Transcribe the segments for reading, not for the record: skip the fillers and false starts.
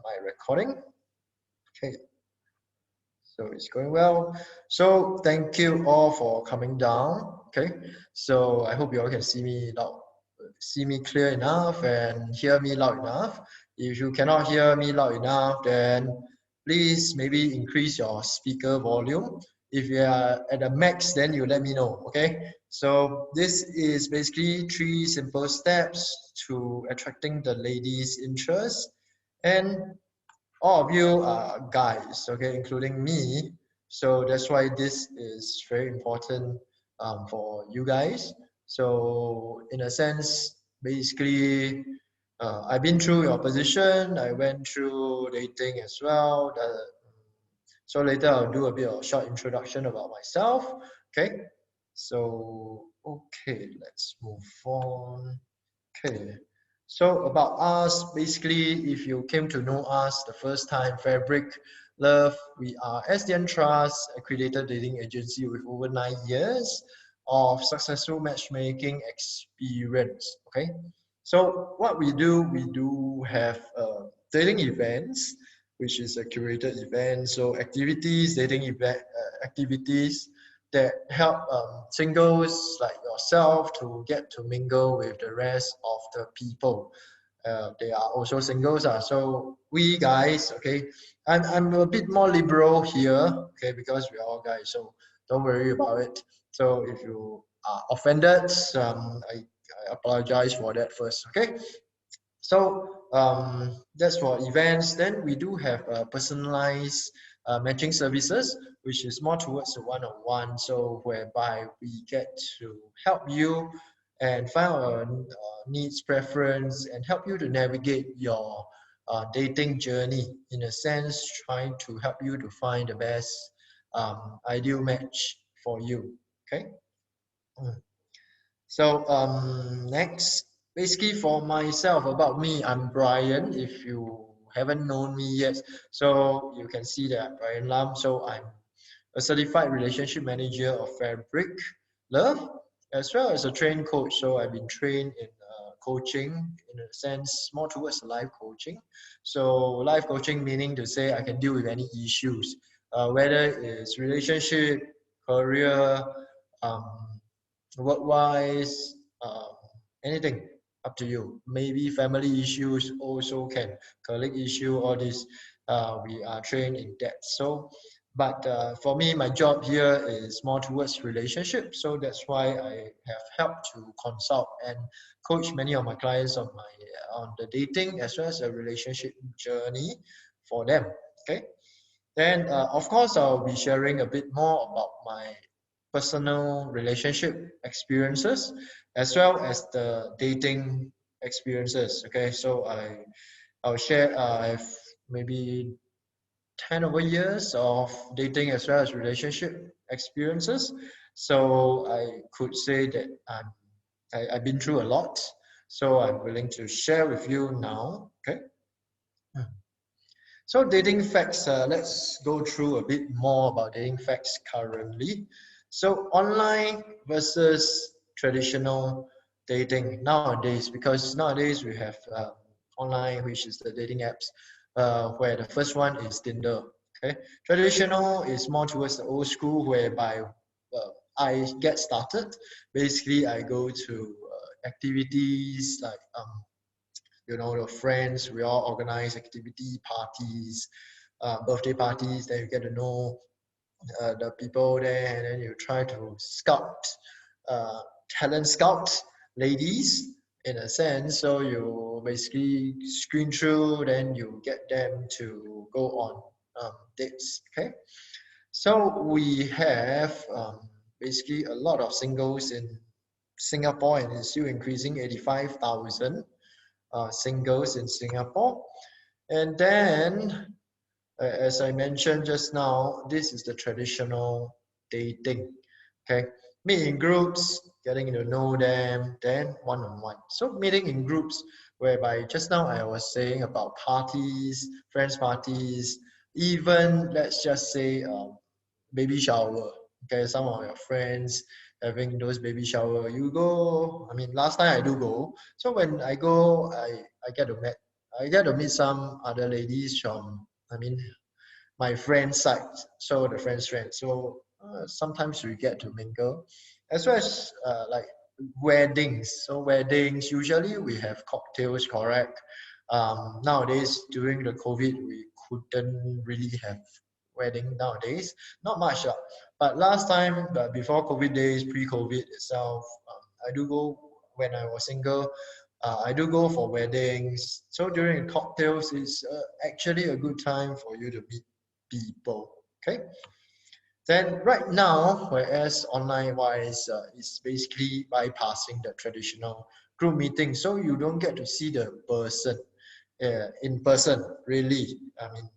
my recording. Okay, so it's going well. So thank you all for coming down. Okay, so I hope you all can see me clear enough and hear me loud enough. If you cannot hear me loud enough, then please maybe increase your speaker volume. If you are at the max, then you let me know. Okay, so this is basically 3 simple steps to attracting the ladies' interest, and all of you are guys, okay, including me. So that's why this is very important for you guys. So in a sense, basically, I've been through your position. I went through dating as well. So later I'll do a bit of short introduction about myself. Okay. So okay, let's move on. Okay. So about us, basically, if you came to know us the first time, Fabrique Love, we are SDN Trust, accredited dating agency with over 9 years of successful matchmaking experience. Okay, so what we do have dating events, which is a curated event. So activities, dating event activities that help singles like yourself to get to mingle with the rest of the people. They are also singles. So we guys, okay, I'm a bit more liberal here, okay, because we're all guys, so don't worry about it. So if you are offended, I apologize for that first, okay? So that's for events. Then we do have personalized matching services, which is more towards the one-on-one. So whereby we get to help you and find our needs, preference, and help you to navigate your dating journey. In a sense, trying to help you to find the best ideal match for you. Okay. So next, basically for myself, about me, I'm Brian. If you haven't known me yet, so you can see that I'm Brian Lam. So I'm a certified relationship manager of Fabrique Love, as well as a trained coach. So I've been trained in coaching, in a sense, more towards life coaching. So life coaching meaning to say I can deal with any issues, whether it's relationship, career, um, work-wise, anything, up to you. Maybe family issues also can, colleague issue, all this. We are trained in that. So, but for me, my job here is more towards relationship. So that's why I have helped to consult and coach many of my clients on the dating as well as the relationship journey for them. Okay. Then, of course, I'll be sharing a bit more about my personal relationship experiences as well as the dating experiences. Okay, so I'll share. I've maybe 10 over years of dating as well as relationship experiences. So I could say that I've been through a lot. So I'm willing to share with you now. Okay. So dating facts, let's go through a bit more about dating facts currently. So online versus traditional dating nowadays, because nowadays we have online, which is the dating apps, where the first one is Tinder. Okay, traditional is more towards the old school, whereby I get started. Basically, I go to activities like the friends, we all organize activity parties, birthday parties, then you get to know the people there, and then you try to uh, talent scout ladies in a sense. So you basically screen through, then you get them to go on dates. Okay, so we have basically a lot of singles in Singapore, and it's still increasing, 85,000 singles in Singapore. And then, as I mentioned just now, this is the traditional dating. Okay, meet in groups, getting to know them, then one-on-one. So meeting in groups, whereby just now I was saying about parties, friends parties, even let's just say baby shower. Okay, some of your friends having those baby shower, you go. I mean, last time I do go. So when I go, I get to I get to meet some other ladies from, I mean, my friend's side, so the friend's friend. So sometimes we get to mingle, as well as like weddings. So weddings, usually we have cocktails, correct? Nowadays, during the COVID, we couldn't really have wedding nowadays. Not much, but last time, before COVID days, pre-COVID itself, I do go when I was single. I do go for weddings. So during cocktails, it's actually a good time for you to meet people. Okay. Then right now, whereas online wise, it's basically bypassing the traditional group meeting, so you don't get to see the person in person. Really, I mean,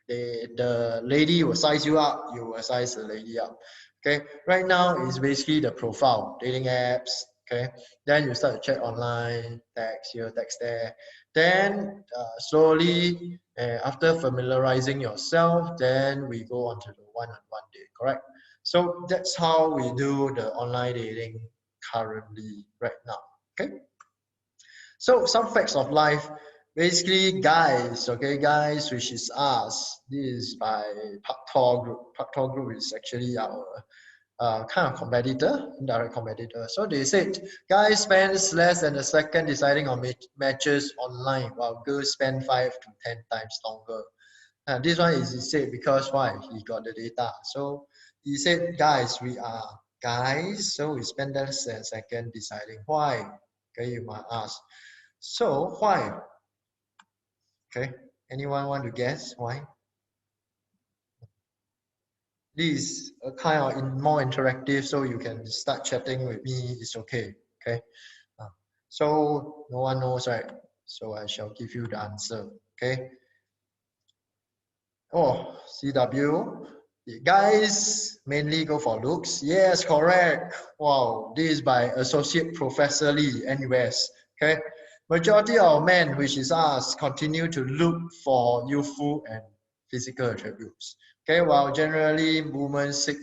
the lady will size you up, you will size the lady up. Okay, right now is basically the profile dating apps. Okay, then you start to check online, text here, text there. Then slowly, after familiarizing yourself, then we go on to the one-on-one date. Correct. So that's how we do the online dating currently right now. Okay. So some facts of life, basically guys, okay, guys, which is us. This is by Pak Tor Group. Pak Tor Group is actually our kind of competitor, indirect competitor. So they said guys spends less than a second deciding on matches online, while girls spend 5 to 10 times longer. And this one is he said because why? He got the data. So he said, guys, we are guys, so we spend less than a second deciding why. Okay, you might ask. So why? Okay, anyone want to guess why? This is a kind of more interactive, so you can start chatting with me. It's okay. Okay. So no one knows, right? So I shall give you the answer. Okay. Oh, CW. Guys mainly go for looks. Yes, correct. Wow, this is by Associate Professor Lee, NUS. Okay. Majority of men, which is us, continue to look for youthful and physical attributes. Okay, while generally women seek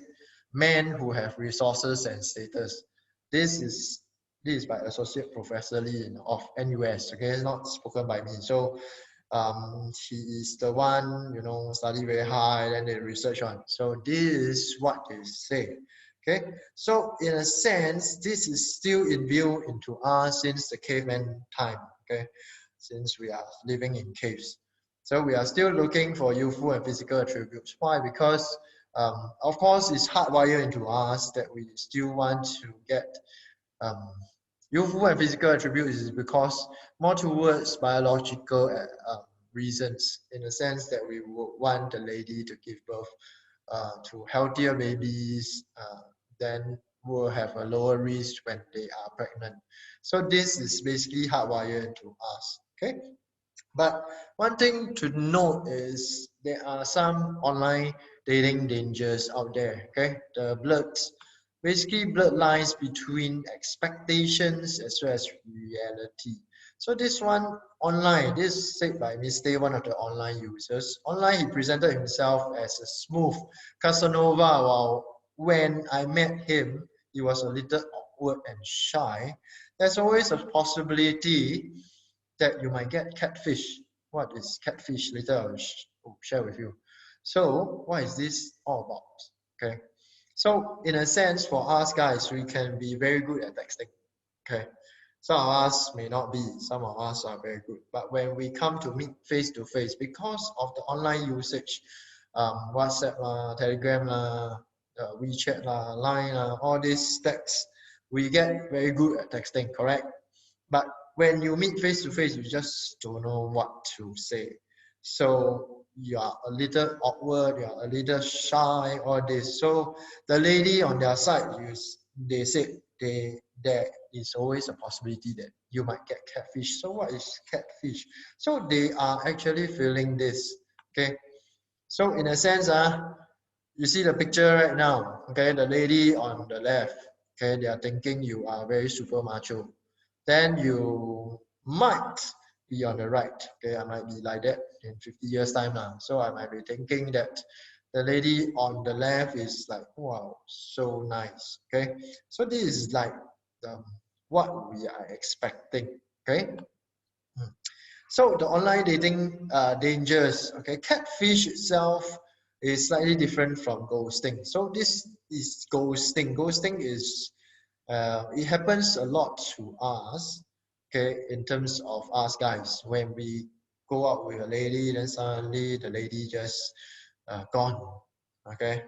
men who have resources and status. This is this is by Associate Professor Lee of NUS. Okay, it's not spoken by me. So he is the one, study very high and they research on. So this is what they say. Okay, so in a sense, this is still in view into us since the caveman time. Okay, since we are living in caves, so we are still looking for youthful and physical attributes. Why? Because of course it's hardwired into us that we still want to get um, youthful and physical attributes is because more towards biological reasons, in the sense that we would want the lady to give birth to healthier babies, then will have a lower risk when they are pregnant. So this is basically hardwired to us. Okay. But one thing to note is there are some online dating dangers out there. Okay, the blurs, basically blurred lines between expectations as well as reality. So this one online, this is said by Mr. one of the online users. Online, he presented himself as a smooth Casanova, while when I met him, he was a little awkward and shy. There's always a possibility that you might get catfish. What is catfish? Later I'll share with you. So what is this all about? Okay. So in a sense, for us guys, we can be very good at texting. Okay. Some of us may not be, some of us are very good. But when we come to meet face to face, because of the online usage, WhatsApp Telegram WeChat Line all these texts, we get very good at texting, correct? But when you meet face to face, you just don't know what to say. So you are a little awkward, you are a little shy, all this. So the lady on their side, they said there is always a possibility that you might get catfish. So what is catfish? So they are actually feeling this. Okay. So in a sense, you see the picture right now. Okay, the lady on the left. Okay, they are thinking you are very super macho. Then you might be on the right. Okay, I might be like that in 50 years time now. So I might be thinking that the lady on the left is like, wow, so nice. Okay, so this is like what we are expecting. Okay. So the online dating dangers, okay, catfish itself is slightly different from ghosting. So this is ghosting. Ghosting is it happens a lot to us, okay, in terms of us guys. When we go out with a lady, then suddenly the lady just gone, okay,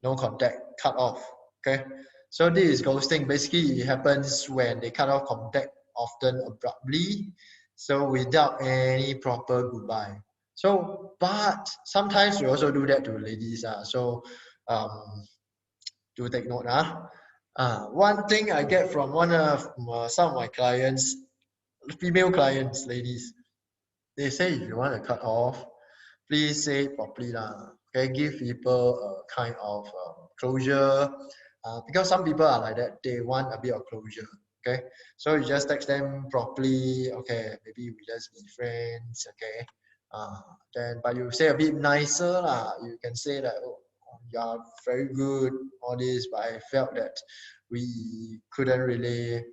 no contact, cut off, okay. So this is ghosting. Basically, it happens when they cut off contact often abruptly, so without any proper goodbye. So, but sometimes we also do that to ladies. So, um, do take note. One thing I get from one of some of my clients, female clients, ladies, they say if you want to cut off, please say it properly lah. Okay, give people a kind of closure. Because some people are like that, they want a bit of closure. Okay, so you just text them properly. Okay, maybe we just be friends. Okay, then but you say a bit nicer lah. You can say that, oh, you are very good, all this, but I felt that we couldn't really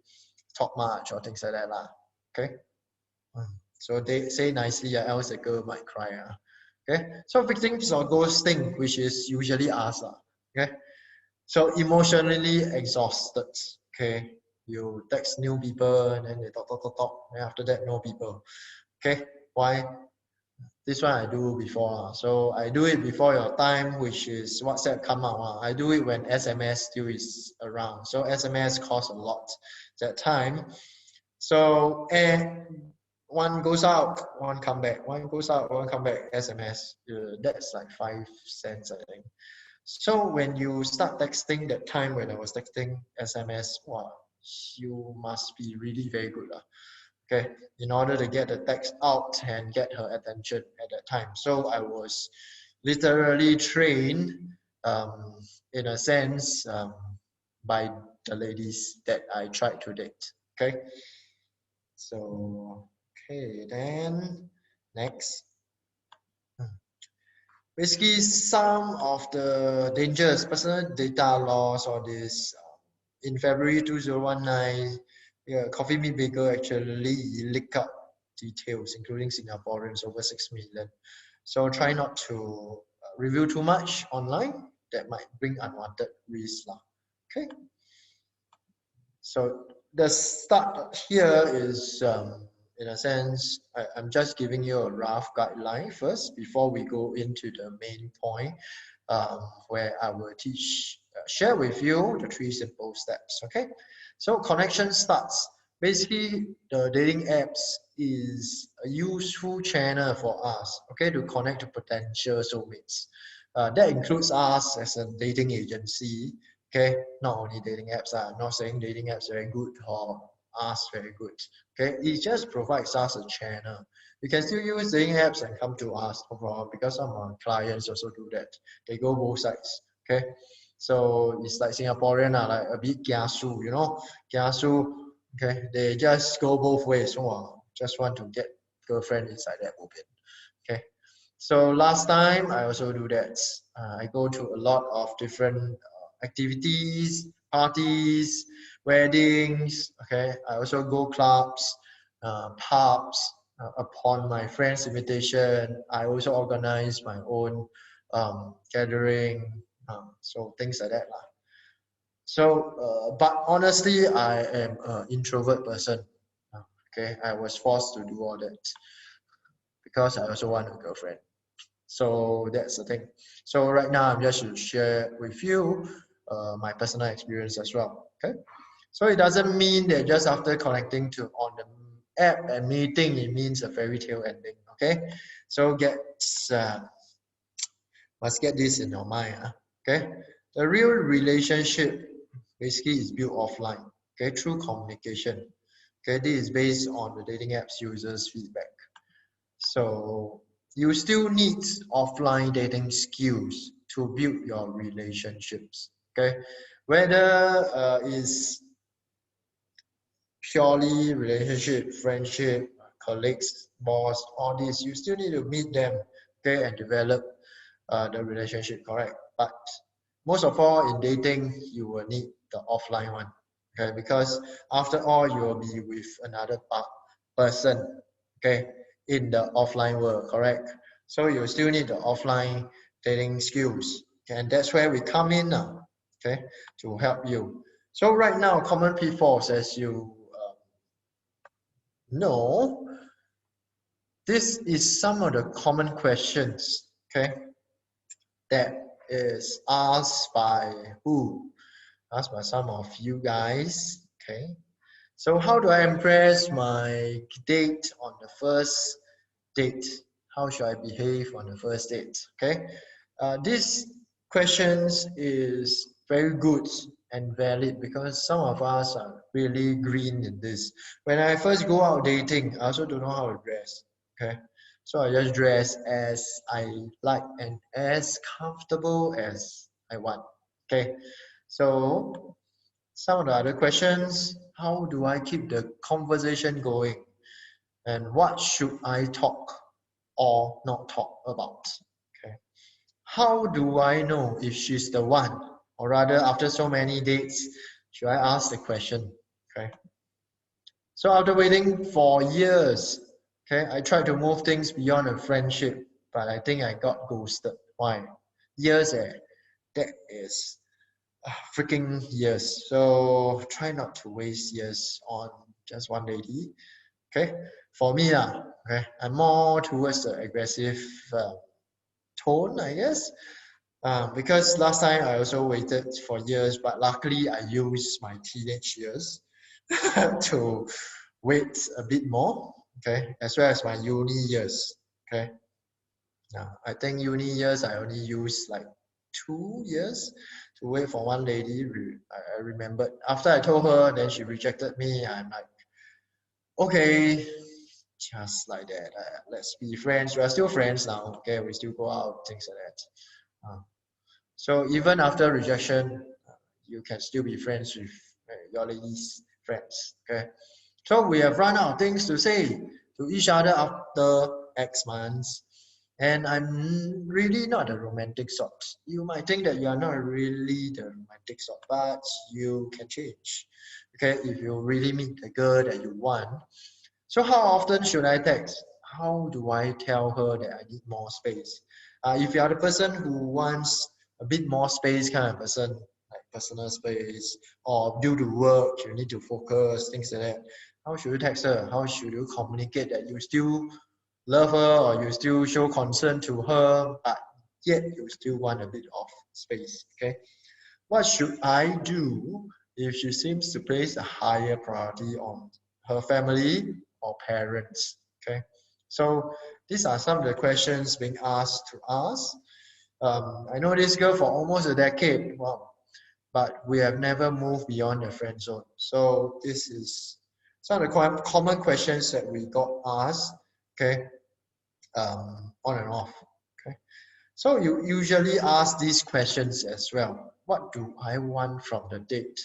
talk much or things like that lah. Okay. So they say nicely, else the girl might cry. Okay. So victims of ghosting, which is usually us. Okay. So emotionally exhausted. Okay. You text new people and then they talk. And after that, no people. Okay. Why? This one I do before. So I do it before your time, which is WhatsApp come out. I do it when SMS still is around. So SMS costs a lot that time. So and one goes out, one come back. One goes out, one come back. SMS. That's like 5 cents, I think. So when you start texting that time when I was texting SMS, wow, you must be really very good. Okay, in order to get the text out and get her attention at that time. So I was literally trained, in a sense, by the ladies that I tried to date. Okay, so okay, then next. Basically, some of the dangers, personal data loss, or this. In February 2019, yeah, Coffee Meat Bagel actually leaked out details, including Singaporeans over 6 million. So try not to review too much online. That might bring unwanted risks. Okay. So the start here is, in a sense, I'm just giving you a rough guideline first before we go into the main point, where I will share with you the 3 simple steps. Okay, so connection starts. Basically, the dating apps is a useful channel for us, okay, to connect to potential soulmates. That includes us as a dating agency. Okay, not only dating apps. I'm not saying dating apps very good or us very good. Okay, it just provides us a channel. You can still use dating apps and come to us, no problem, because some of our clients also do that. They go both sides. Okay, so it's like Singaporean are like a bit kiasu, kiasu. Okay, they just go both ways. So just want to get girlfriend inside that open. Okay, so last time I also do that. I go to a lot of different activities, parties, weddings. Okay, I also go clubs, pubs. Upon my friend's invitation, I also organize my own gathering. So things like that lah. So, but honestly, I am an introvert person. Okay, I was forced to do all that because I also want a girlfriend. So that's the thing. So right now I'm just to share with you my personal experience as well. Okay. So it doesn't mean that just after connecting to on the app and meeting, it means a fairy tale ending. Okay. So must get this in your mind. Okay. The real relationship basically is built offline. Okay, through communication. Okay, this is based on the dating apps users' feedback. So you still need offline dating skills to build your relationships. Okay, whether it's purely relationship, friendship, colleagues, boss, all this, you still need to meet them, okay, and develop the relationship, correct? But most of all, in dating, you will need the offline one, okay, because after all, you will be with another person, okay, in the offline world, correct? So you still need the offline dating skills, and that's where we come in now, okay, to help you. So right now, common pitfalls, as you know, this is some of the common questions, okay, that is asked by who? Asked by some of you guys, okay. So how do I impress my date on the first date? How should I behave on the first date? Okay, this questions is very good and valid because some of us are really green in this. When I first go out dating, I also don't know how to dress. Okay, so I just dress as I like and as comfortable as I want. Okay, so some of the other questions: how do I keep the conversation going? And what should I talk or not talk about? Okay. How do I know if she's the one? Or rather, after so many dates, should I ask the question? Okay. So after waiting for years, okay, I tried to move things beyond a friendship, but I think I got ghosted. Why? Years, eh? That is freaking years. So try not to waste years on just one lady. Okay, for me, okay, I'm more towards the aggressive tone, I guess. Because last time I also waited for years, but luckily I used my teenage years to wait a bit more, okay, as well as my uni years, okay. Now, I think uni years I only used like 2 years to wait for one lady. I remembered after I told her, then she rejected me. I'm like, okay, just like that. Let's be friends. We are still friends now. Okay, we still go out, things like that. So even after rejection, you can still be friends with your lady's friends. Okay. So we have run out of things to say to each other after X months. And I'm really not a romantic sort. You might think that you are not really the romantic sort, but you can change. Okay, if you really meet the girl that you want. So how often should I text? How do I tell her that I need more space? If you are the person who wants a bit more space kind of person, like personal space, or due to work, you need to focus, things like that. How should you text her? How should you communicate that you still love her or you still show concern to her, but yet you still want a bit of space, okay? What should I do if she seems to place a higher priority on her family or parents? Okay, so these are some of the questions being asked to us. I know this girl for almost a decade, wow, but we have never moved beyond the friend zone. So this is some of the common questions that we got asked, okay, on and off. Okay. So you usually ask these questions as well. What do I want from the date?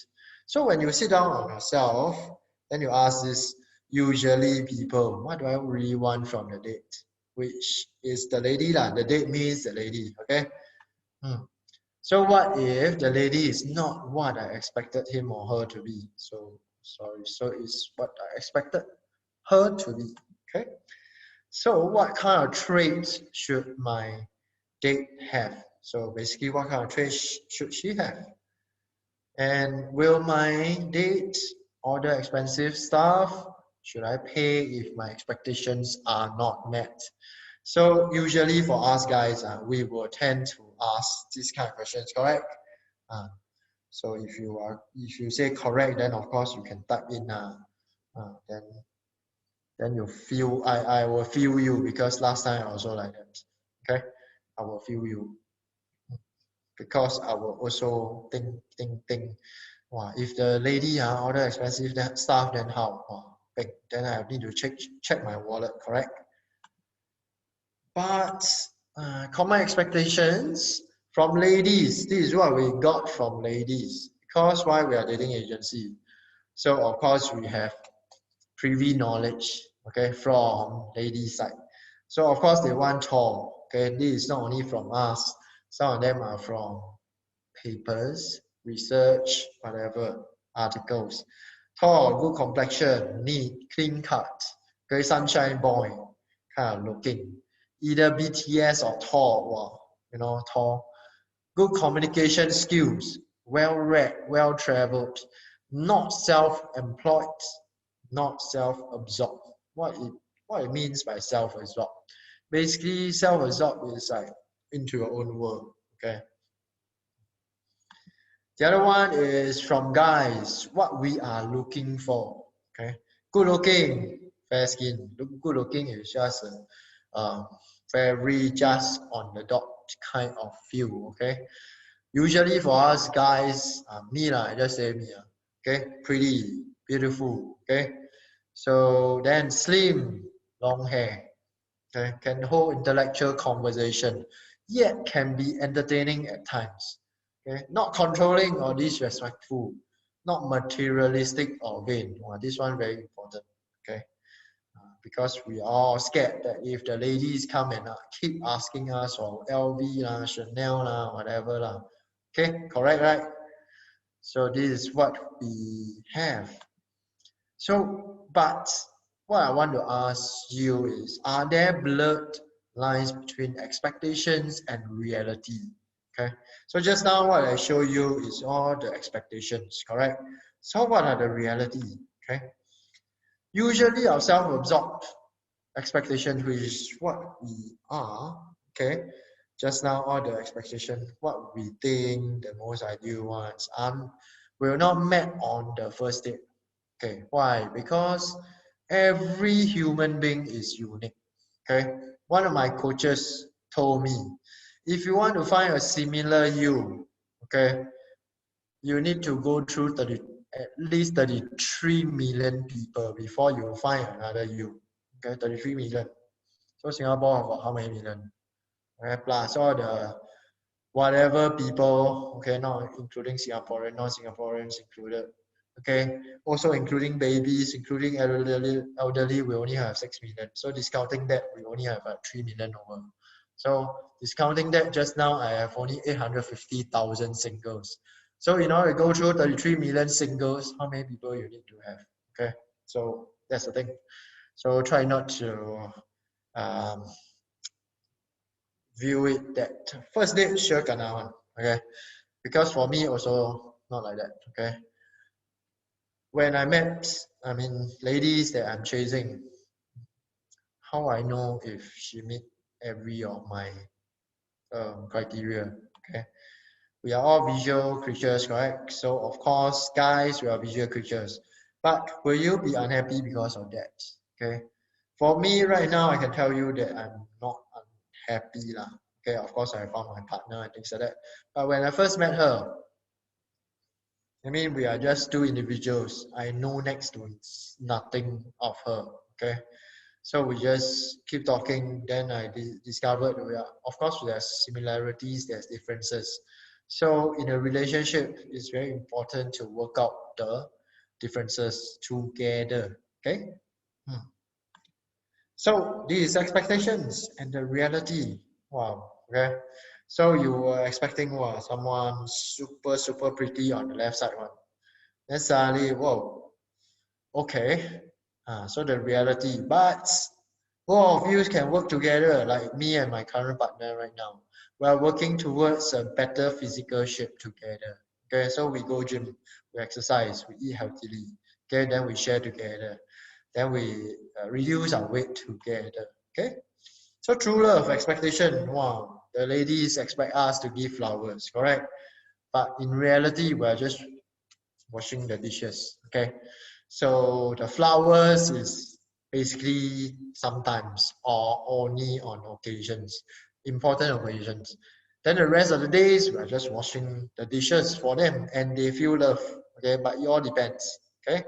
So when you sit down on yourself, then you ask this usually people, what do I really want from the date? Which is the lady lah. The date means the lady, okay? So what if the lady is not what I expected him or her to be? So it's what I expected her to be, okay? So what kind of traits should my date have? So basically, what kind of traits should she have? And will my date order expensive stuff? Should I pay if my expectations are not met? So usually for us guys, we will tend to ask these kind of questions, correct? So if you say correct, then of course you can type in. Then you feel I will feel you because last time I also like that. Okay, I will feel you because I will also think. Wow, if the lady order expensive stuff, then how? Then I need to check my wallet, correct? But common expectations from ladies. This is what we got from ladies because why we are dating agency. So of course we have privy knowledge, okay, from lady side. So of course they want tall. Okay, this is not only from us. Some of them are from papers, research, whatever, articles. Tall, good complexion, neat, clean cut, okay, sunshine boy. kind of looking, either BTS or tall, wow, you know, tall. Good communication skills, well-read, well-traveled, not self-employed, not self-absorbed. What it means by self-absorbed? Basically, self-absorbed is like into your own world. Okay. The other one is from guys, what we are looking for. Okay. Good looking, fair skin. Good looking is just very just on the dot kind of feel. Okay. Usually for us guys, me lah, I just say me. Okay. Pretty, beautiful. Okay. So then slim, long hair. Okay. Can hold intellectual conversation, yet can be entertaining at times. Okay, not controlling or disrespectful, not materialistic or vain. Well, this one very important. Okay, because we are all scared that if the ladies come and keep asking us for LV lah, Chanel lah, whatever lah. Okay, correct, right? So this is what we have. So, but what I want to ask you is, are there blurred lines between expectations and reality? Okay, so just now what I show you is all the expectations, correct? So what are the reality? Okay, usually our self-absorbed expectations, which is what we are. Okay, just now all the expectations, what we think the most ideal ones, will not met on the first date. Okay, why? Because every human being is unique. Okay, one of my coaches told me, if you want to find a similar you, okay, you need to go through at least 33 million people before you find another you. Okay, 33 million. So Singapore have how many million? Okay, plus all the whatever people, okay, not including Singaporean, non-Singaporeans included. Okay, also including babies, including elderly, we only have 6 million. So discounting that, we only have 3 million over. So discounting that, just now I have only 850,000 singles. So in order to go through 33 million singles, how many people you need to have? Okay, so that's the thing. So try not to view it that first date sure kena one. Okay, because for me also not like that. Okay, when I met, ladies that I'm chasing, how I know if she meet every of my criteria? Okay, we are all visual creatures, correct? So of course, guys, we are visual creatures. But will you be unhappy because of that? Okay, for me right now, I can tell you that I'm not unhappy lah. Okay, of course, I found my partner and things like that. But when I first met her, we are just two individuals. I know next to nothing of her. Okay, so we just keep talking. Then I discovered of course, there's similarities, there's differences. So in a relationship, it's very important to work out the differences together. Okay. So these expectations and the reality. Wow. Okay. So you were expecting someone super pretty on the left side one. Then suddenly, whoa, okay. So the reality, but both of you can work together, like me and my current partner right now. We are working towards a better physical shape together. Okay, so we go gym, we exercise, we eat healthily. Okay, then we share together. Then we reduce our weight together. Okay, so true love, expectation. Wow, the ladies expect us to give flowers, correct? But in reality, we are just washing the dishes. Okay, so the flowers is basically sometimes or only on occasions, important occasions. Then the rest of the days we are just washing the dishes for them and they feel love. Okay, but it all depends. Okay.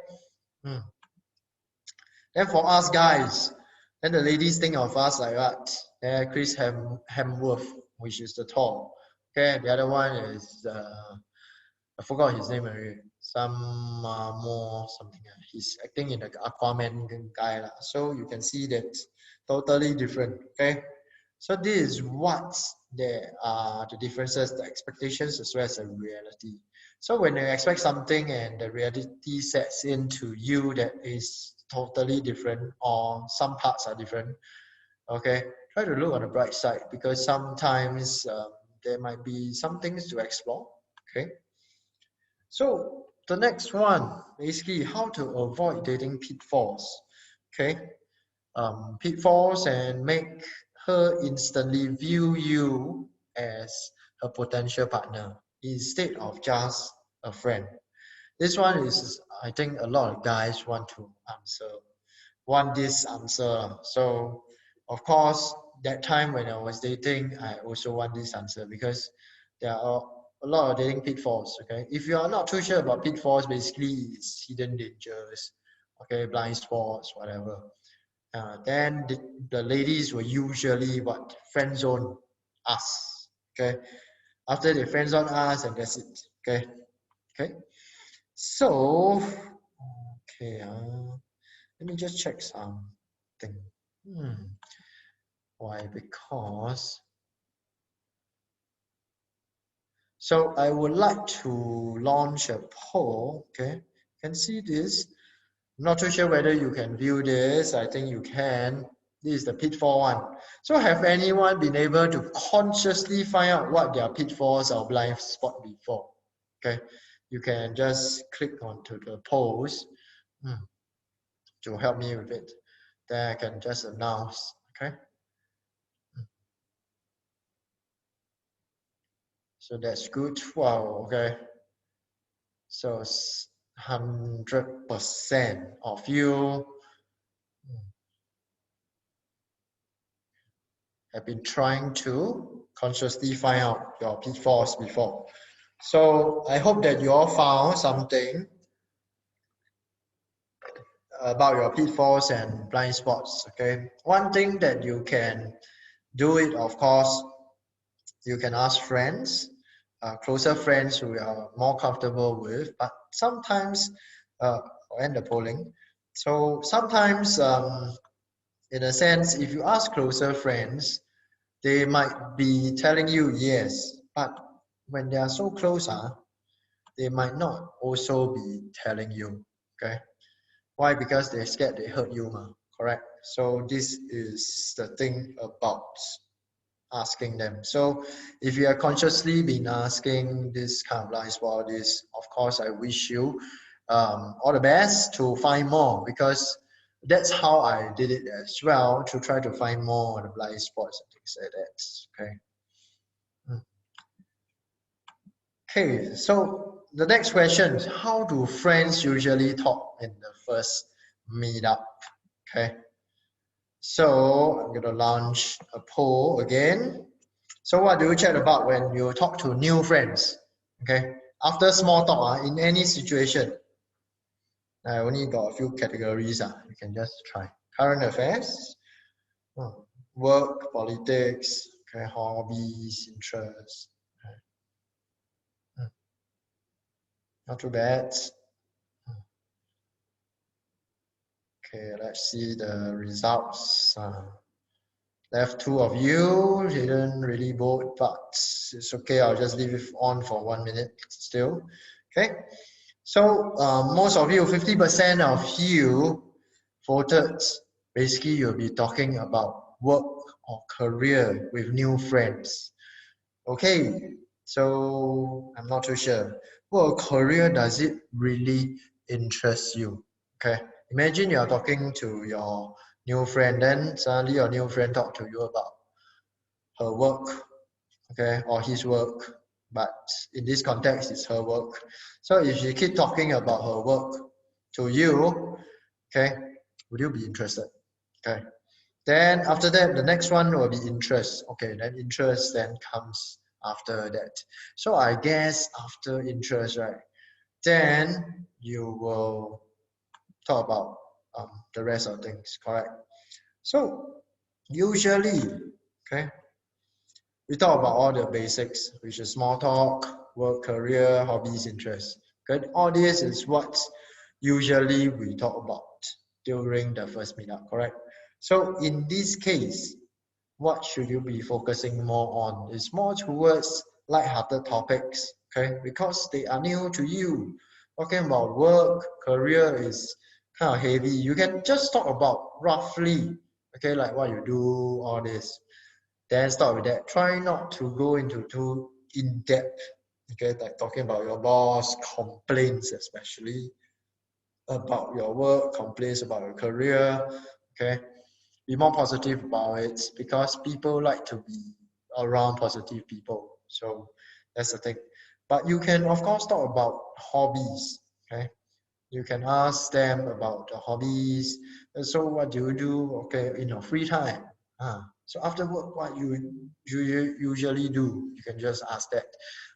Then for us guys, then the ladies think of us like that. Chris Hemsworth, which is the tall. Okay, the other one is I forgot his name already. Some more something. He's acting in the Aquaman guy lah. So you can see that totally different. Okay, so this is what there are the differences, the expectations as well as the reality. So when you expect something and the reality sets into you that is totally different or some parts are different, Okay, try to look on the bright side because sometimes there might be some things to explore. Okay, so the next one, basically how to avoid dating pitfalls. Okay, pitfalls and make her instantly view you as a potential partner instead of just a friend. This one is, I think, a lot of guys want this answer. So, of course, that time when I was dating, I also want this answer because there are a lot of dating pitfalls. Okay, if you are not too sure about pitfalls, basically it's hidden dangers, okay, blind spots, whatever. Then the ladies will usually what friend zone us. Okay, after they friend zone us, and that's it. Okay, okay. So, okay, let me just check something. Why? Because so I would like to launch a poll. Okay, can see this. I'm not too sure whether you can view this. I think you can. This is the pitfall one. So have anyone been able to consciously find out what their pitfalls or blind spot before? Okay, you can just click onto the polls to help me with it. Then I can just announce. Okay, so that's good. Wow. Okay, so 100% of you have been trying to consciously find out your pitfalls before. So I hope that you all found something about your pitfalls and blind spots. Okay, one thing that you can do it, of course, you can ask friends, closer friends who are more comfortable with, but sometimes, and the polling. So sometimes, in a sense, if you ask closer friends, they might be telling you yes, but when they are so close, they might not also be telling you. Okay, why? Because they're scared they hurt you, correct? So this is the thing about asking them. So if you are consciously been asking this kind of blind spot, this, of course, I wish you all the best to find more, because that's how I did it as well, to try to find more on the blind spots and things like that. Okay. Okay, so the next question is, how do friends usually talk in the first meetup? Okay, so I'm gonna launch a poll again. So what do you chat about when you talk to new friends? Okay, after small talk, in any situation, I only got a few categories. You can just try. Current affairs, work, politics, okay, hobbies, interests. Not too bad. Okay, let's see the results. Left two of you didn't really vote, but it's okay. I'll just leave it on for 1 minute still. Okay, so most of you, 50% of you voted. Basically, you'll be talking about work or career with new friends. Okay, so I'm not too sure. What career does it really interest you? Okay, imagine you're talking to your new friend, then suddenly your new friend talk to you about her work, okay, or his work, but in this context, it's her work. So if she keep talking about her work to you, okay, would you be interested? Okay. Then after that, the next one will be interest. Okay, then interest then comes after that. So I guess after interest, right, then you will talk about the rest of things, correct? So usually, okay, we talk about all the basics, which is small talk, work, career, hobbies, interests. Okay, all this is what usually we talk about during the first meetup, correct? So in this case, what should you be focusing more on? It's more towards light-hearted topics, okay? Because they are new to you. Talking about work, career is kind of heavy. You can just talk about roughly Okay, like what you do, all this. Then start with that. Try not to go into too in-depth. Okay, like talking about your boss, complaints especially about your work, complaints about your career. Okay, be more positive about it because people like to be around positive people. So that's the thing. But you can of course talk about hobbies. Okay, you can ask them about the hobbies. So what do you do? Okay, in your free time. So after work, what you usually do? You can just ask that,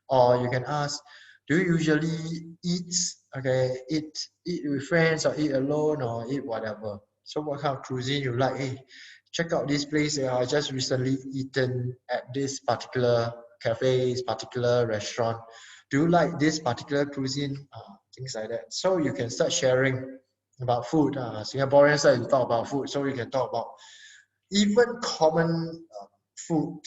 or you can ask, do you usually eat? Okay, eat with friends or eat alone or eat whatever. So what kind of cuisine you like? Hey, check out this place. I just recently eaten at this particular cafe, this particular restaurant. Do you like this particular cuisine? Things like that. So you can start sharing about food. Singaporeans like to talk about food, so you can talk about even common food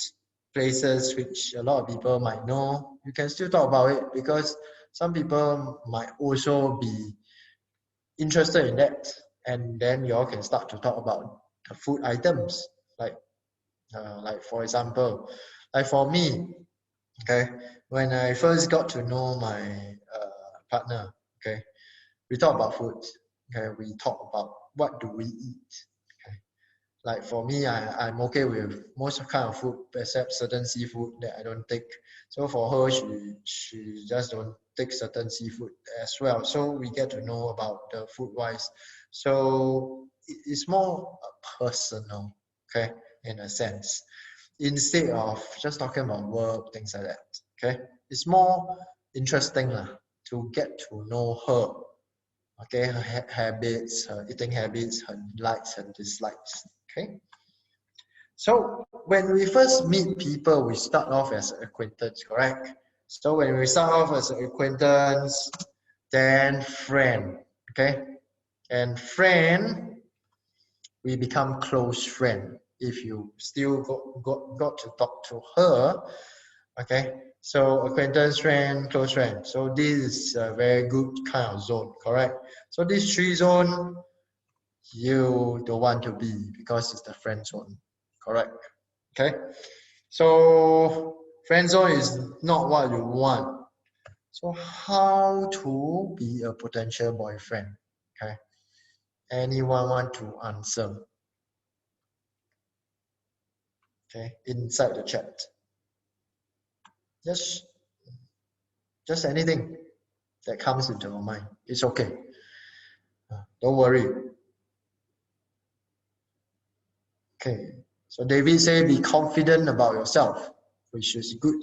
places which a lot of people might know. You can still talk about it because some people might also be interested in that, and then you all can start to talk about the food items, like for example, like for me, okay, when I first got to know my partner, okay, we talk about food. Okay, we talk about what do we eat. Okay, like for me, I'm okay with most kind of food except certain seafood that I don't take. So for her, she just don't take certain seafood as well. So we get to know about the food wise. So it's more personal, okay, in a sense, instead of just talking about work, things like that. Okay, it's more interesting lah, to get to know her. Okay, her habits, her eating habits, her likes and dislikes. Okay, so when we first meet people, we start off as an acquaintance, correct? So when we start off as an acquaintance, then friend, okay, and friend, we become close friend if you still got to talk to her. Okay, so acquaintance, friend, close friend. So this is a very good kind of zone, correct? So this three zone, you don't want to be because it's the friend zone, correct? Okay, so friend zone is not what you want. So how to be a potential boyfriend? Okay, anyone want to answer? Okay, inside the chat. Just just anything that comes into your mind. It's okay. Don't worry. Okay. So David say be confident about yourself, which is good.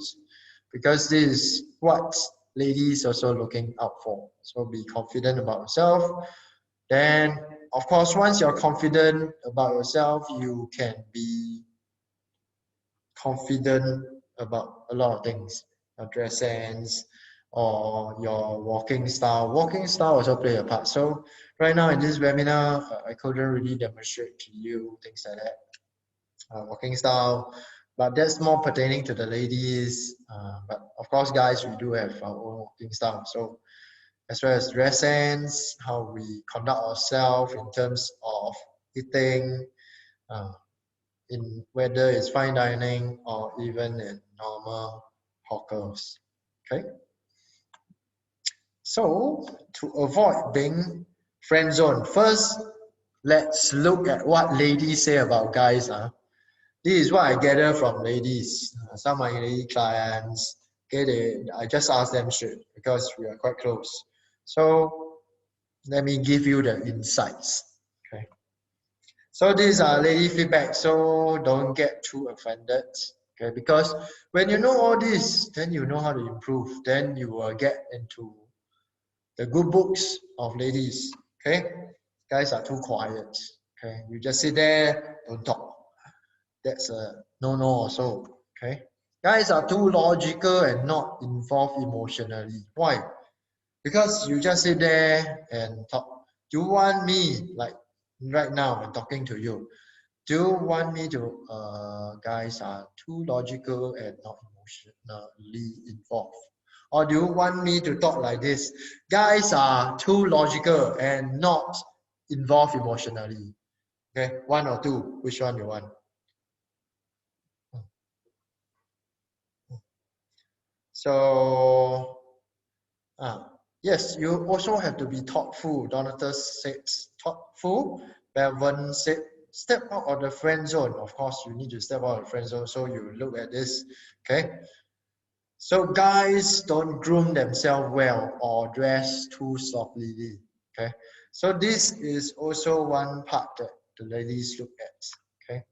Because this is what ladies also looking out for. So be confident about yourself. Then of course once you're confident about yourself, you can be confident about a lot of things. Your dress sense or your walking style. Walking style also play a part. So right now in this webinar, I couldn't really demonstrate to you things like that. Walking style, but that's more pertaining to the ladies. But of course, guys, we do have our own walking style. So as well as dress sense, how we conduct ourselves in terms of eating, uh, in whether it's fine dining or even in normal hawkers. Okay, so to avoid being friend zone, first let's look at what ladies say about guys. This is what I gather from ladies. Some of my lady clients, okay, I just ask them straight because we are quite close. So let me give you the insights. Okay. So these are lady feedback, so don't get too offended. Okay, because when you know all this, then you know how to improve. Then you will get into the good books of ladies. Okay, guys are too quiet. Okay, you just sit there, don't talk. That's a no-no also. Okay, guys are too logical and not involved emotionally. Why? Because you just sit there and talk. Do you want me, like right now I'm talking to you, do you want me to guys are too logical and not emotionally involved, or do you want me to talk like this, guys are too logical and not involved emotionally? Okay, one or two, which one you want? So, yes, you also have to be thoughtful. Donatus says thoughtful. Bevan said, step out of the friend zone. Of course, you need to step out of the friend zone. So you look at this, okay? So guys don't groom themselves well or dress too sloppily, okay? So this is also one part that the ladies look at, okay?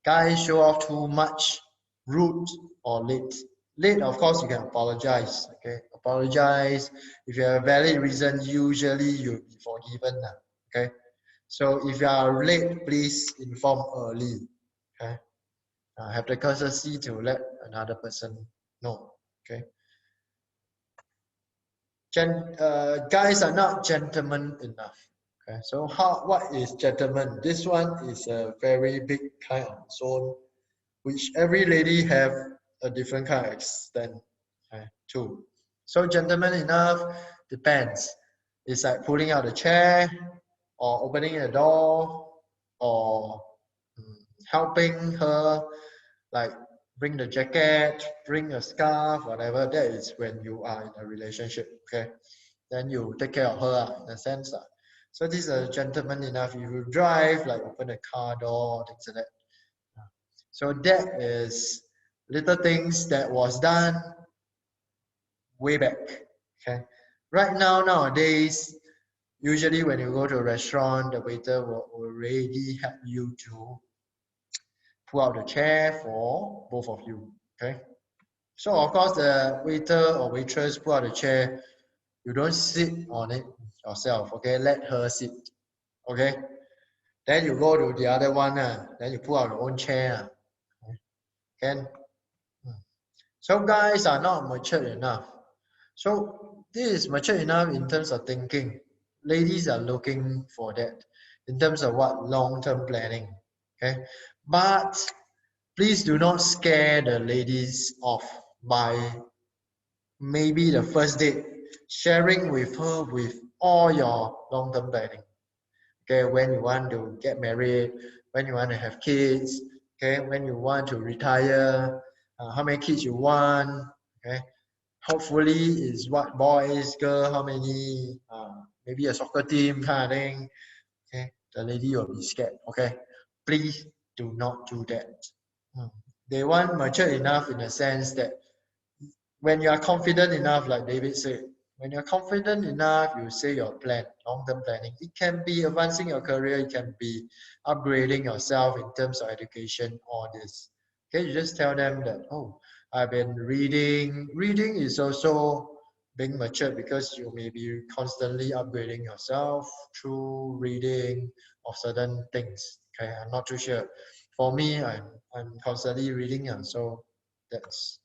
Guys show off too much, rude or late. Late, of course, you can apologize. Okay, apologize. If you have a valid reason, usually you'll be forgiven. Okay, so if you are late, please inform early. Okay, have the courtesy to let another person know. Okay, guys are not gentlemen enough. Okay, so what is gentleman? This one is a very big kind of zone which every lady have a different kind of extent too. So gentleman enough depends. It's like pulling out the chair or opening the door or helping her like bring the jacket, bring a scarf, whatever. That is when you are in a relationship, okay? Then you take care of her in a sense. So this is a gentleman enough. If you drive, like open the car door, things like that. So that is little things that was done way back. Okay. Right now, nowadays, usually when you go to a restaurant, the waiter will already help you to pull out the chair for both of you. Okay. So of course the waiter or waitress pull out the chair, you don't sit on it yourself. Okay, let her sit. Okay. Then you go to the other one, then you pull out your own chair. Can some guys are not mature enough. So this is mature enough in terms of thinking. Ladies are looking for that in terms of what long-term planning. Okay, but please do not scare the ladies off by maybe the first date sharing with her with all your long-term planning. Okay, when you want to get married, when you want to have kids, okay, when you want to retire, how many kids you want, okay, hopefully is what boys, girl, how many, maybe a soccer team kind of thing, okay, the lady will be scared, okay, please do not do that. They want mature enough in the sense that when you are confident enough, like David said, when you're confident enough, you say your plan, long-term planning. It can be advancing your career, it can be upgrading yourself in terms of education, all this. Okay, you just tell them that, oh, I've been reading. Reading is also being mature because you may be constantly upgrading yourself through reading of certain things. Okay, I'm not too sure. For me, I'm constantly reading, so that's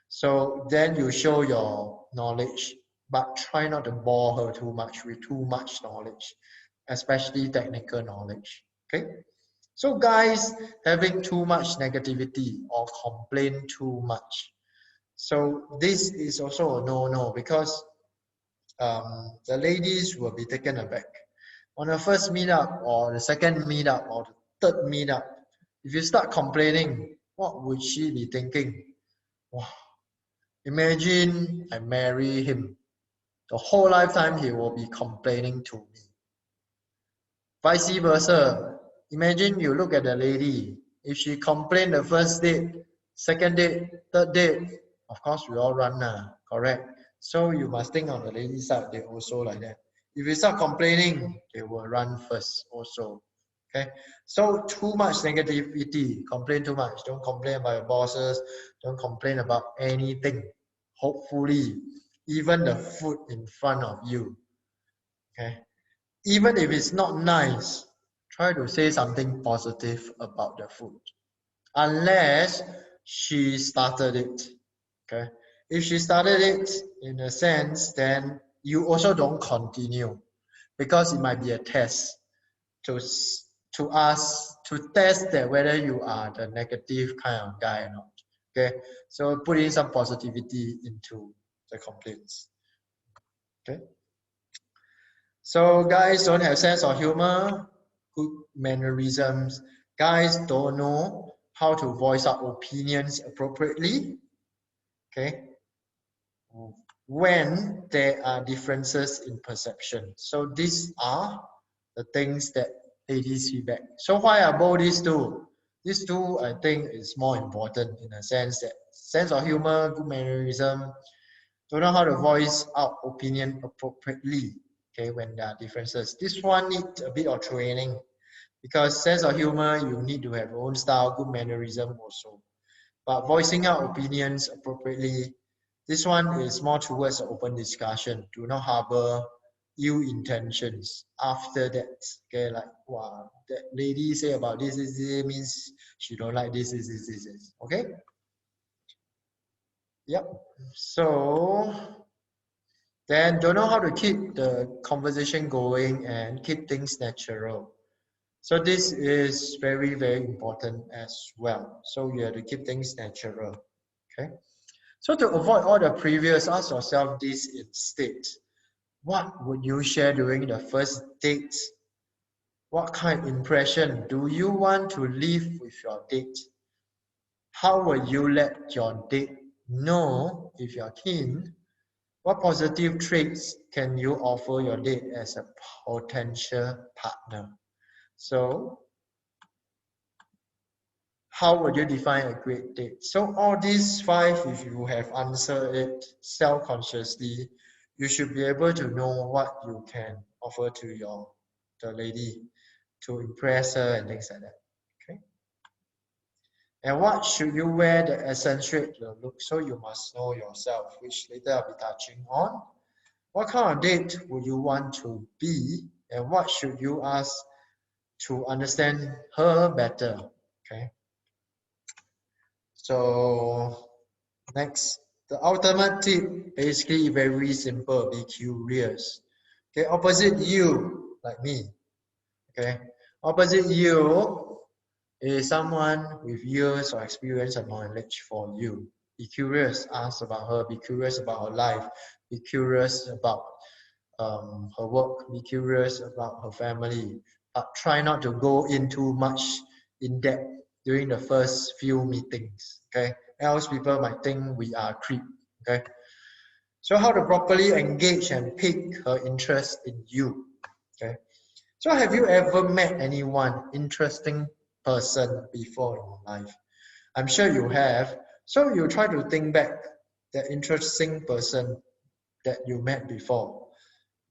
so then you show your knowledge, but try not to bore her too much with too much knowledge, especially technical knowledge. Okay? So guys having too much negativity or complain too much. So this is also a no-no because the ladies will be taken aback. On the first meetup or the second meetup or the third meetup, if you start complaining, what would she be thinking? Wow, imagine I marry him. The whole lifetime he will be complaining to me. Vice versa. Imagine you look at the lady. If she complain the first date, second date, third date, of course we all run now, correct? So you must think on the lady side, they also like that. If you start complaining, they will run first also. Okay, so too much negativity, complain too much. Don't complain about your bosses. Don't complain about anything. Hopefully, even the food in front of you. Okay, even if it's not nice, try to say something positive about the food. Unless she started it. Okay, if she started it in a sense, then you also don't continue because it might be a test to us to test that whether you are the negative kind of guy or not. Okay, so put in some positivity into the complaints. Okay, so guys don't have sense of humor. good mannerisms. Guys don't know how to voice out opinions appropriately. Okay, when there are differences in perception. So these are the things that ladies feedback. So why are both these two? These two, I think, is more important in a sense that sense of humor, good mannerism, don't know how to voice out opinion appropriately. Okay, when there are differences. This one needs a bit of training because sense of humor, you need to have your own style, good mannerism also. But voicing out opinions appropriately, this one is more towards an open discussion. Do not harbor ill intentions after that. Okay, like, wow, that lady say about this means she don't like this. Okay? Yep. So then don't know how to keep the conversation going and keep things natural. So this is very, very important as well. So you have to keep things natural. Okay. So to avoid all the previous, ask yourself this instead. What would you share during the first date? What kind of impression do you want to leave with your date? How will you let your date know if you're keen? What positive traits can you offer your date as a potential partner? So how would you define a great date? So all these five, if you have answered it self-consciously, you should be able to know what you can offer to the lady to impress her and things like that. Okay. And what should you wear that accentuate your look? So you must know yourself, which later I'll be touching on. What kind of date would you want to be? And what should you ask to understand her better? Okay. So next, the ultimate tip, basically very simple, be curious. Okay, opposite you, like me. Okay, opposite you is someone with years of experience and knowledge for you. Be curious, ask about her, be curious about her life, be curious about her work, be curious about her family, but try not to go into much in depth during the first few meetings, okay? Else people might think we are creep, okay? So how to properly engage and pique her interest in you, okay? So have you ever met anyone interesting person before in your life? I'm sure you have. So you try to think back that interesting person that you met before.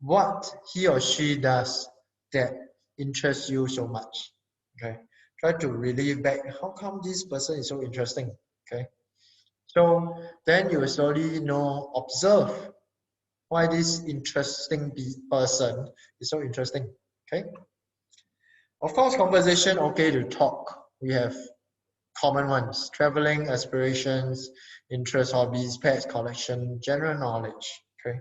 What he or she does that interests you so much. Okay, try to relive back how come this person is so interesting. Okay, so then you will slowly know, observe why this interesting person is so interesting. Okay, of course, conversation okay to talk. We have common ones: traveling, aspirations, interests, hobbies, pets, collection, general knowledge. Okay.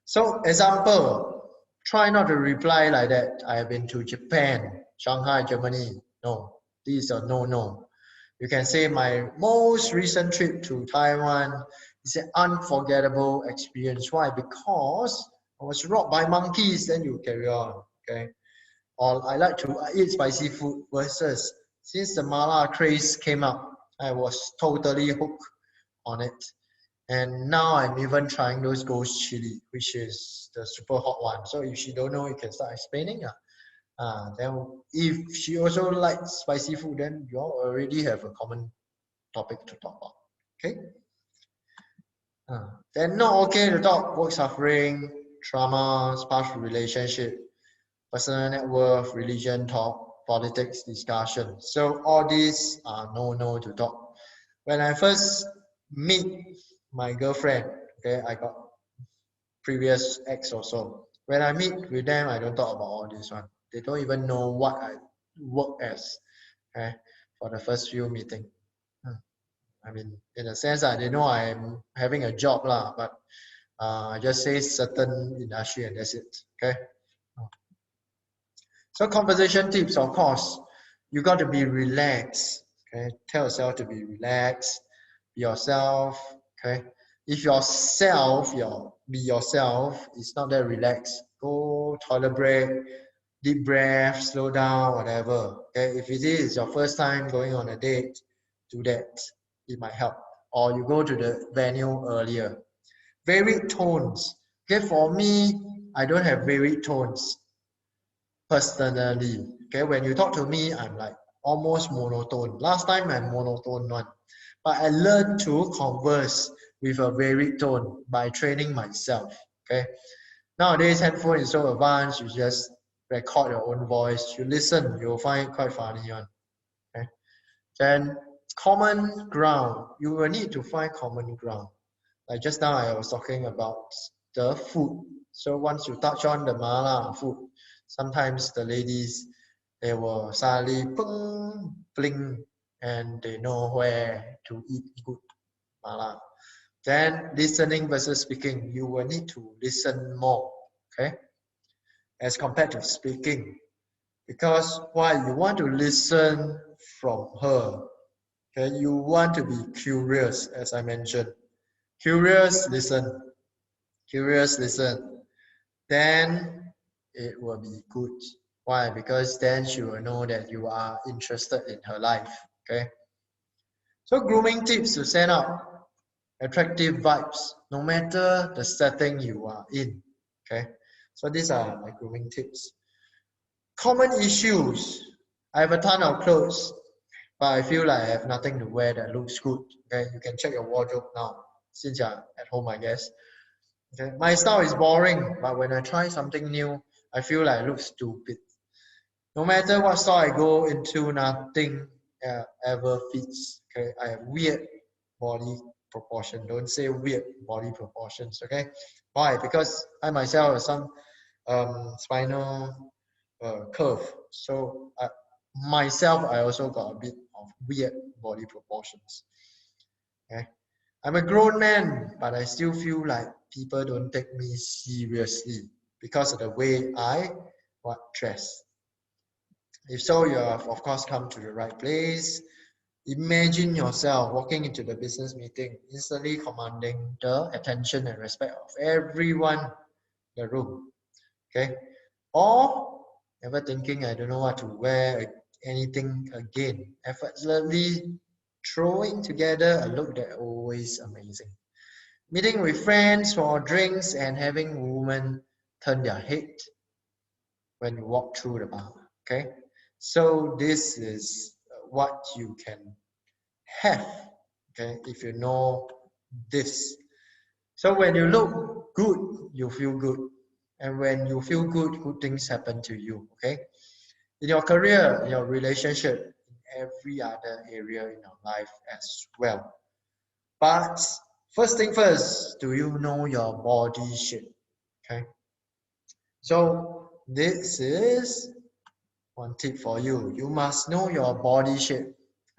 So example, try not to reply like that. I have been to Japan, Shanghai, Germany. No, this is a no-no. You can say my most recent trip to Taiwan is an unforgettable experience. Why? Because I was robbed by monkeys. Then you carry on, okay? Or I like to eat spicy food versus since the mala craze came up, I was totally hooked on it. And now I'm even trying those ghost chili, which is the super hot one. So if she don't know, you can start explaining. Then if she also likes spicy food, then you all already have a common topic to talk about. Okay. Then not okay to talk work suffering, trauma, past relationship, personal net worth, religion talk, politics discussion. So all these are no to talk. When I first meet my girlfriend, okay, I got previous ex also. When I meet with them, I don't talk about all this one. They don't even know what I work as, okay, for the first few meeting. I mean, in a sense, they know I'm having a job lah, but I just say certain industry and that's it. Okay. So conversation tips, of course, you got to be relaxed. Okay, tell yourself to be relaxed, be yourself. Okay, if be yourself, it's not that relaxed. Go toilet break, deep breath, slow down, whatever. Okay, if it is your first time going on a date, do that. It might help. Or you go to the venue earlier. Varied tones. Okay, for me, I don't have varied tones personally. Okay, when you talk to me, I'm like almost monotone. Last time I'm monotone one, but I learned to converse with a varied tone by training myself. Okay, nowadays handphone is so advanced, you just record your own voice, you listen, you'll find it quite funny one. Okay, then common ground, you will need to find common ground. Like just now I was talking about the food. So once you touch on the mala food, sometimes the ladies, they will suddenly blink and they know where to eat good mala. Then listening versus speaking, you will need to listen more, okay, as compared to speaking. Because why? You want to listen from her. Okay, you want to be curious, as I mentioned. Curious, listen. Curious, listen. Then it will be good. Why? Because then she will know that you are interested in her life. Okay. So grooming tips to send out attractive vibes, no matter the setting you are in. Okay. So these are my grooming tips. Common issues. I have a ton of clothes, but I feel like I have nothing to wear that looks good. Okay, you can check your wardrobe now, since you're at home, I guess. Okay, my style is boring, but when I try something new, I feel like it looks stupid. No matter what style I go into, nothing ever fits. Okay, I have weird body proportion. Don't say weird body proportions. Okay, why? Because I myself have some spinal curve. So myself, I also got a bit of weird body proportions. Okay, I'm a grown man, but I still feel like people don't take me seriously because of the way I dress. If so, you have of course come to the right place. Imagine yourself walking into the business meeting, instantly commanding the attention and respect of everyone in the room. Okay, or never thinking I don't know what to wear anything again, effortlessly throwing together a look that always amazing. Meeting with friends for drinks and having women turn their head when you walk through the bar. Okay, so this is what you can have. Okay, if you know this. So when you look good, you feel good. And when you feel good, good things happen to you. Okay? In your career, in your relationship, in every other area in your life as well. But first thing first, do you know your body shape? Okay? So this is one tip for you. You must know your body shape.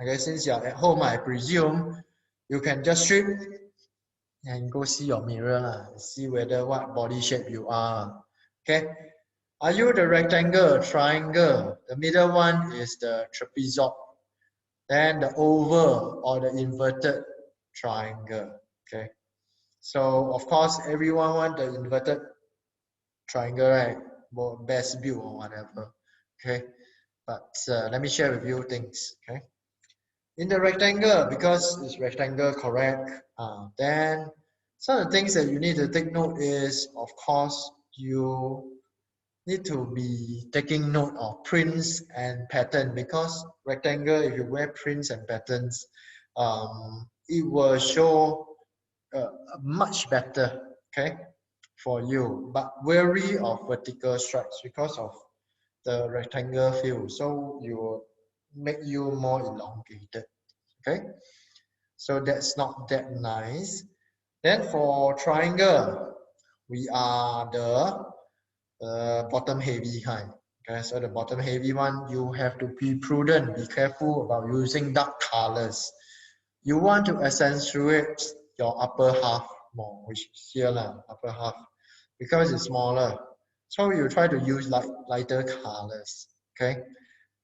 Okay, since you're at home, I presume you can just strip and go see your mirror see whether what body shape you are. Okay, are you the rectangle, triangle? The middle one is the trapezoid, then the oval or the inverted triangle. Okay, so of course everyone want the inverted triangle, right? Well, best view or whatever. Okay, but let me share with you things. Okay, in the rectangle, because it's rectangle, correct, then some of the things that you need to take note is, of course, you need to be taking note of prints and pattern, because rectangle, if you wear prints and patterns, it will show much better, okay, for you. But wary of vertical stripes because of the rectangle feel, so you will make you more elongated. Okay, so that's not that nice. Then for triangle, we are the bottom heavy kind. Okay, so the bottom heavy one, you have to be prudent, be careful about using dark colors. You want to accentuate your upper half more, which is here upper half, because it's smaller. So you try to use lighter colors. Okay,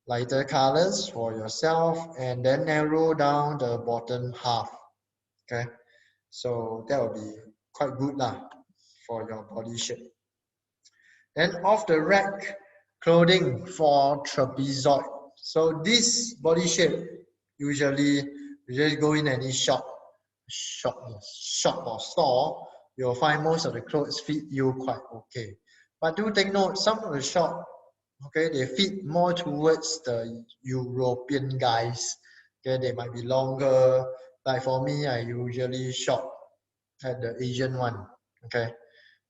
lighter colors for yourself, and then narrow down the bottom half. Okay, so that will be quite good for your body shape. Then off the rack clothing for trapezoid. So this body shape usually you just go in any shop or store, you'll find most of the clothes fit you quite okay. But do take note, some of the shop, okay, they fit more towards the European guys. Okay, they might be longer. Like for me, I usually shop at the Asian one. Okay,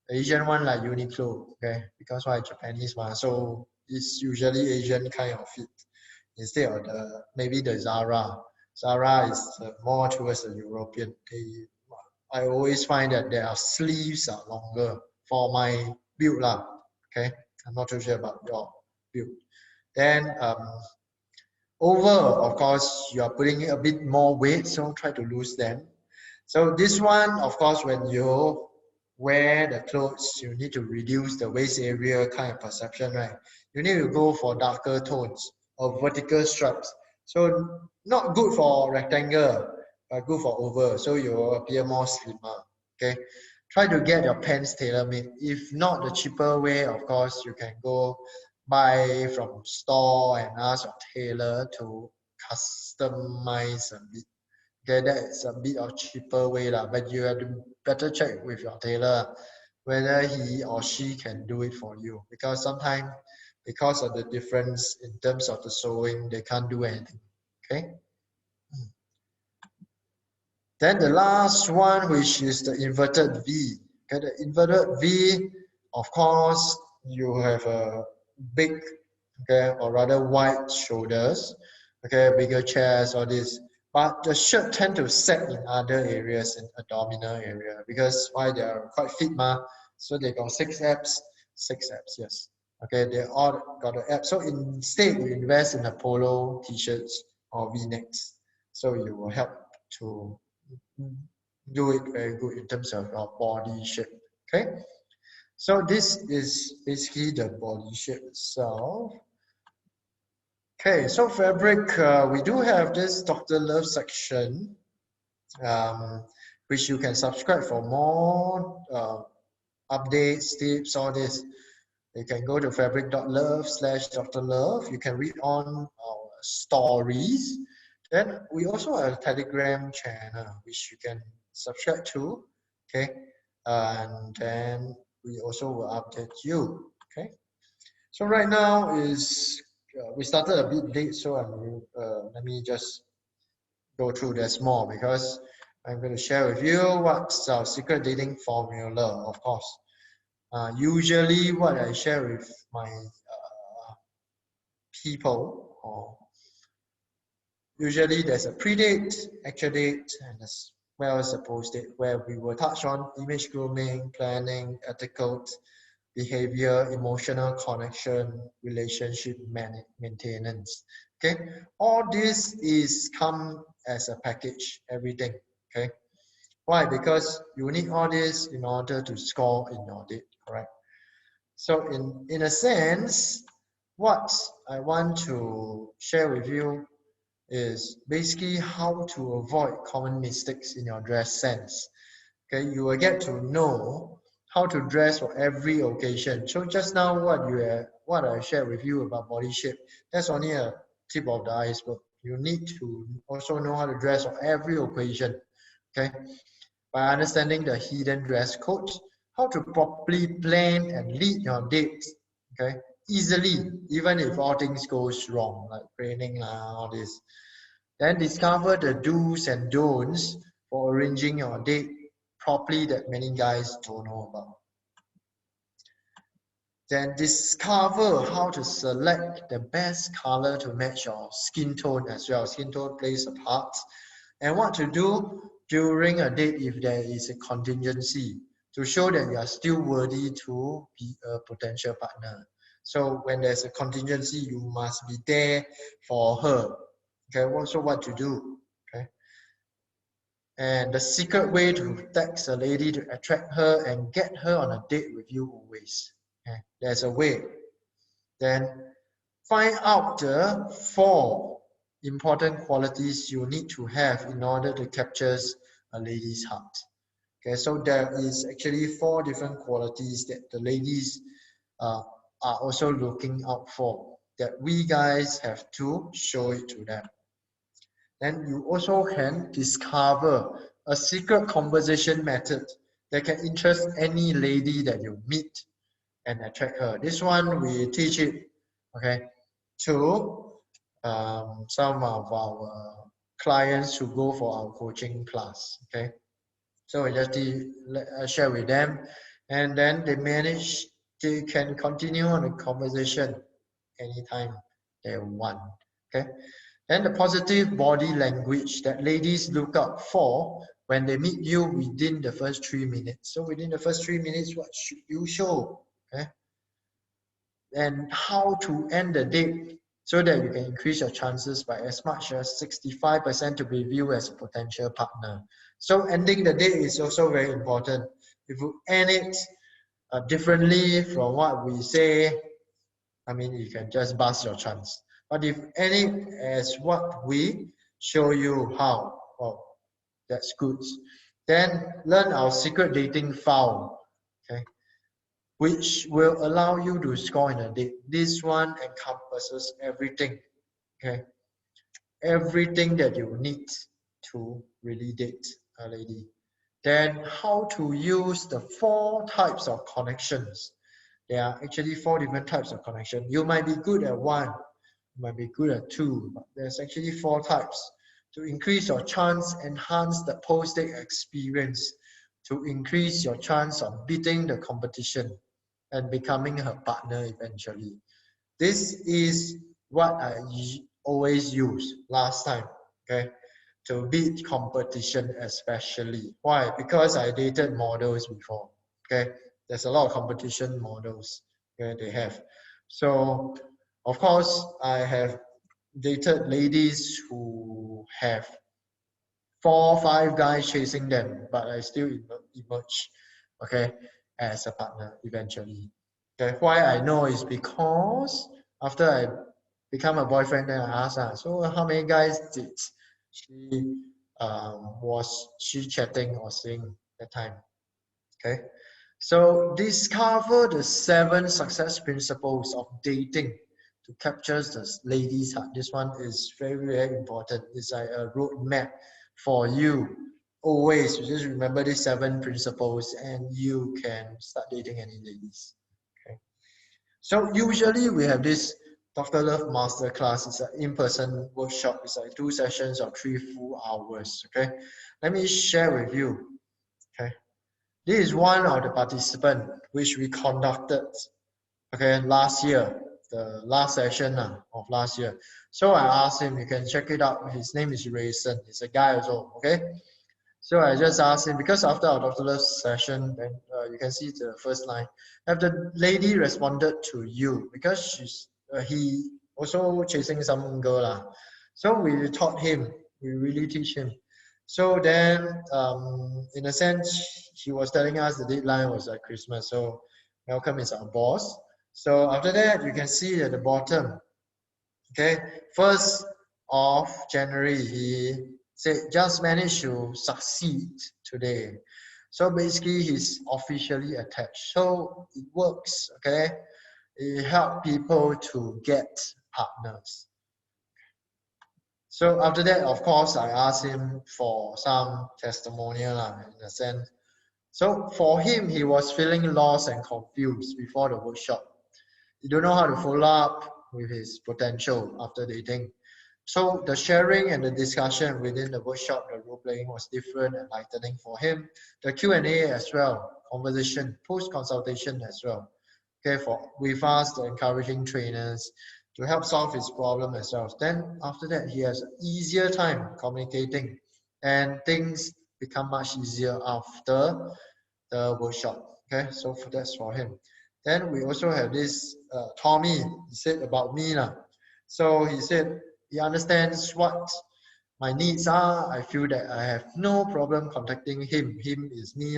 the Asian one like Uniqlo. Okay, because why Japanese one, so it's usually Asian kind of fit instead of the maybe the Zara. Zara is more towards the European. I always find that their sleeves are longer for my build lah. Okay, I'm not too sure about your build. Then over, of course, you are putting a bit more weight, so try to lose them. So this one, of course, when you wear the clothes, you need to reduce the waist area kind of perception, right? You need to go for darker tones or vertical stripes. So not good for rectangle, but good for oval. So you will appear more slimmer. Okay. Try to get your pants tailor-made. If not, the cheaper way, of course, you can go buy from store and ask your tailor to customize a bit. Okay, that's a bit of cheaper way lah, but you have to better check with your tailor whether he or she can do it for you, because sometimes because of the difference in terms of the sewing, they can't do anything. Okay. Then the last one, which is the inverted V. Okay, the inverted V, of course, you have a big, okay, or rather wide shoulders, okay, bigger chest, all this. But the shirt tend to sag in other areas, in abdominal area, because why they are quite fit, so they got six abs, yes. Okay, they all got the abs. So instead, you invest in a polo t-shirts or V-necks, so you will help to do it very good in terms of your body shape. Okay, so this is basically the body shape itself. Okay, so fabric, we do have this Dr. Love section, which you can subscribe for more updates, tips, all this. You can go to fabric.love/Dr. Love. You can read on our stories. Then we also have a Telegram channel, which you can subscribe to. Okay, and then we also will update you. Okay, so right now is we started a bit late, so let me just go through this more, because I'm going to share with you what's our secret dating formula. Of course, usually what I share with my people, or usually there's a pre-date, actual date, and as well as a post-date, where we will touch on image grooming, planning, etiquette, behavior, emotional connection, relationship maintenance. Okay, all this is come as a package, everything. Okay, why? Because you need all this in order to score in your date, correct? So in a sense, what I want to share with you is basically how to avoid common mistakes in your dress sense. Okay, you will get to know how to dress for every occasion. So just now what I shared with you about body shape, that's only a tip of the iceberg. You need to also know how to dress for every occasion. Okay, by understanding the hidden dress codes, how to properly plan and lead your dates. Okay, easily, even if all things goes wrong, like raining, all this. Then discover the do's and don'ts for arranging your date properly that many guys don't know about. Then discover how to select the best color to match your skin tone as well. Skin tone plays a part. And what to do during a date if there is a contingency, to show that you are still worthy to be a potential partner. So when there's a contingency, you must be there for her. Okay, so what to do? Okay, and the secret way to text a lady to attract her and get her on a date with you always. Okay, there's a way. Then find out the 4 important qualities you need to have in order to capture a lady's heart. Okay, so there is actually 4 different qualities that the ladies are also looking out for, that we guys have to show it to them. Then you also can discover a secret conversation method that can interest any lady that you meet and attract her. This one we teach it, okay, to some of our clients who go for our coaching class, okay. So we just share with them, and then they can continue on the conversation anytime they want, okay. Then the positive body language that ladies look out for when they meet you within the first 3 minutes. So within the first 3 minutes, what should you show? Okay. And how to end the date so that you can increase your chances by as much as 65% to be viewed as a potential partner. So ending the date is also very important. If you end it differently from what we say, I mean, you can just bust your chance. But if any as what we show you how, oh, that's good. Then learn our secret dating file, okay, which will allow you to score in a date. This one encompasses everything, okay, everything that you need to really date a lady. Then how to use the 4 types of connections. There are actually 4 different types of connection. You might be good at 1, you might be good at 2, but there's actually 4 types to increase your chance, enhance the post-date experience, to increase your chance of beating the competition and becoming her partner eventually. This is what I always use last time, okay, to beat competition especially. Why? Because I dated models before, okay. There's a lot of competition models, okay, they have. So of course I have dated ladies who have 4 or 5 guys chasing them, but I still emerge, okay, as a partner eventually. Okay, why I know is because after I become a boyfriend, then I asked her, so how many guys did she was she chatting or seeing that time? Okay, so discover the 7 success principles of dating to capture the lady's heart. This one is very, very important. It's like a roadmap for you. Always just remember these 7 principles and you can start dating any ladies. Okay. So usually we have this Dr. Love Masterclass. It's an in-person workshop. It's like 2 sessions of 3 full hours. Okay. Let me share with you. Okay. This is one of the participants which we conducted, okay, last year, the last session of last year. So I asked him, you can check it out. His name is Rayson. He's a guy also, okay? So I just asked him, because after our Dr. Love session, then you can see the first line. Have the lady responded to you? Because she's he also chasing some girl. So we taught him, we really teach him. So then, in a sense, he was telling us the deadline was at Christmas. So Malcolm is our boss. So after that, you can see at the bottom, okay, 1st of January, he said, just managed to succeed today. So basically, he's officially attached. So it works, okay? It helps people to get partners. So after that, of course, I asked him for some testimonial in a sense. So for him, he was feeling lost and confused before the workshop. He don't know how to follow up with his potential after dating. So the sharing and the discussion within the workshop, the role playing was different and enlightening for him. The Q&A as well, conversation, post-consultation as well. Okay, with us, the encouraging trainers to help solve his problem as well. Then after that, he has easier time communicating and things become much easier after the workshop. Okay, so that's for him. Then we also have this Tommy, he said about me. So he said he understands what my needs are. I feel that I have no problem contacting him. Him is me.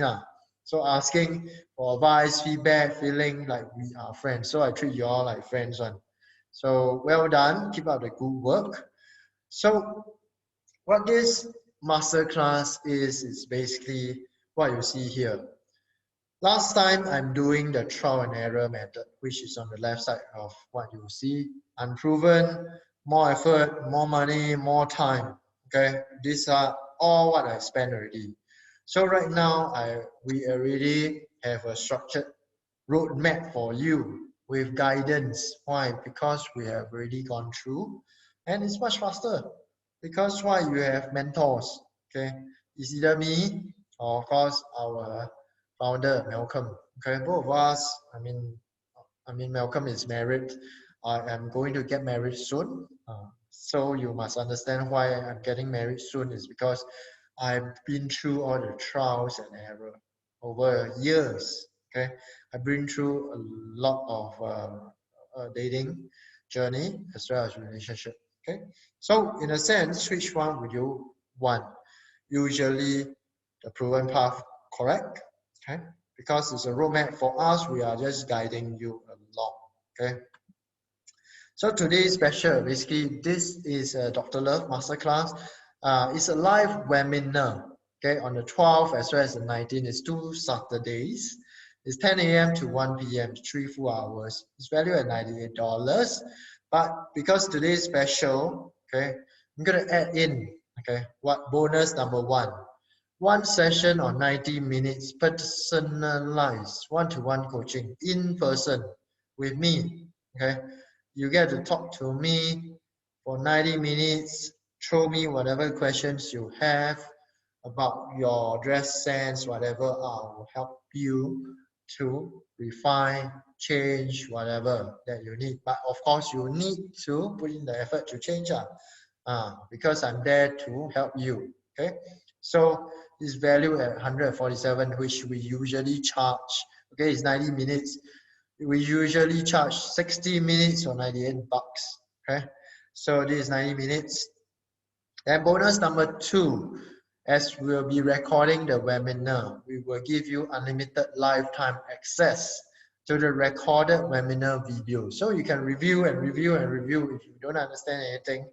So asking for advice, feedback, feeling like we are friends. So I treat you all like friends. So well done. Keep up the good work. So what this masterclass is basically what you see here. Last time I'm doing the trial and error method, which is on the left side of what you see. Unproven, more effort, more money, more time. Okay, these are all what I spent already. So right now, we already have a structured roadmap for you with guidance. Why? Because we have already gone through, and it's much faster. Because why? You have mentors. Okay, it's either me or of course our founder Malcolm. Okay, both of us. I mean Malcolm is married. I am going to get married soon. So you must understand why I'm getting married soon is because I've been through all the trials and error over years. Okay, I've been through a lot of dating journey as well as relationship. Okay, so in a sense, which one would you want? Usually, the proven path, correct? Okay, because it's a roadmap for us. We are just guiding you along. Okay. So today's special, basically, this is a Dr. Love Masterclass. It's a live webinar, okay, on the 12th as well as the 19th. It's 2 Saturdays. It's 10 a.m. to 1 p.m., 3 full hours. It's valued at $98. But because today's special, okay, I'm going to add in, okay, what bonus number one. One session or 90 minutes, personalized one-to-one coaching in person with me, okay? You get to talk to me for 90 minutes, throw me whatever questions you have about your dress sense, whatever. I'll help you to refine, change whatever that you need. But of course, you need to put in the effort to change because I'm there to help you. Okay, so it's valued at 147, which we usually charge. Okay, it's 90 minutes. We usually charge 60 minutes or 98 bucks. Okay, so this is 90 minutes. And bonus number two, as we'll be recording the webinar, we will give you unlimited lifetime access to the recorded webinar video. So you can review and review and review. If you don't understand anything,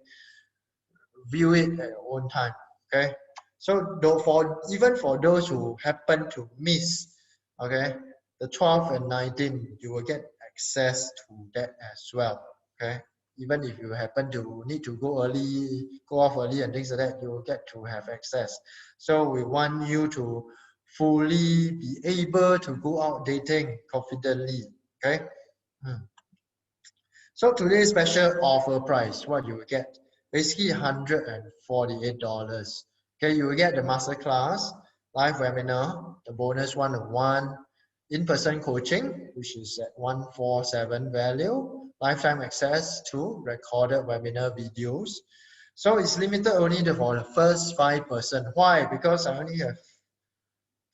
view it at your own time. Okay. So even for those who happen to miss, okay, the 12th and 19th, you will get access to that as well. Okay. Even if you happen to need to go off early and things like that, you will get to have access. So we want you to fully be able to go out dating confidently. Okay. So today's special offer price, what you will get, basically $148. Okay, you will get the masterclass, live webinar, the bonus one-on-one, in-person coaching, which is at 147 value, lifetime access to recorded webinar videos. So it's limited only for the first 5%. Why? Because I only have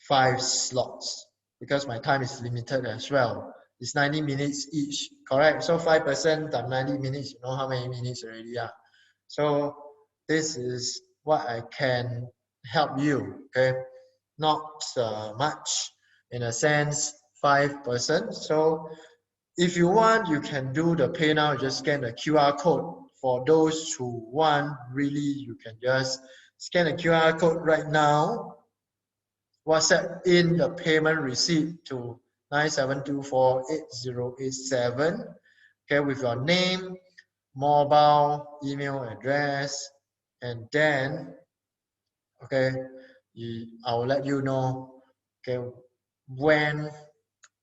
5 slots because my time is limited as well. It's 90 minutes each, correct? So 5% times 90 minutes, you know how many minutes already are. So this is what I can help you, okay? Not much in a sense, 5%. So if you want, you can do the pay now, just scan the QR code. For those who want, really, you can just scan the QR code right now, WhatsApp in the payment receipt to 97248087, okay, with your name, mobile, email address, and then, okay, I will let you know, okay, when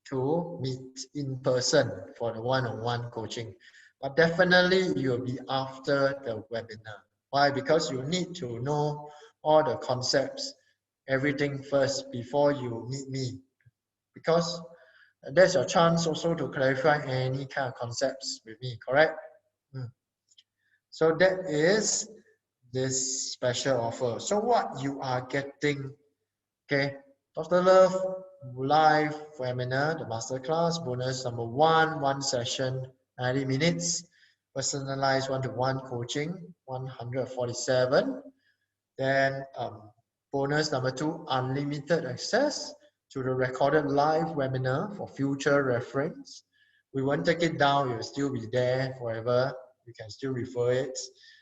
to meet in person for the one-on-one coaching. But definitely you'll be after the webinar. Why? Because you need to know all the concepts, everything first before you meet me. Because that's your chance also to clarify any kind of concepts with me, correct? So that is this special offer. So what you are getting, okay, Dr. Love live webinar, the masterclass, bonus number one session, 90 minutes, personalized one-to-one coaching, 147. Then bonus number two, unlimited access to the recorded live webinar for future reference. We won't take it down, it will still be there forever. You can still refer it.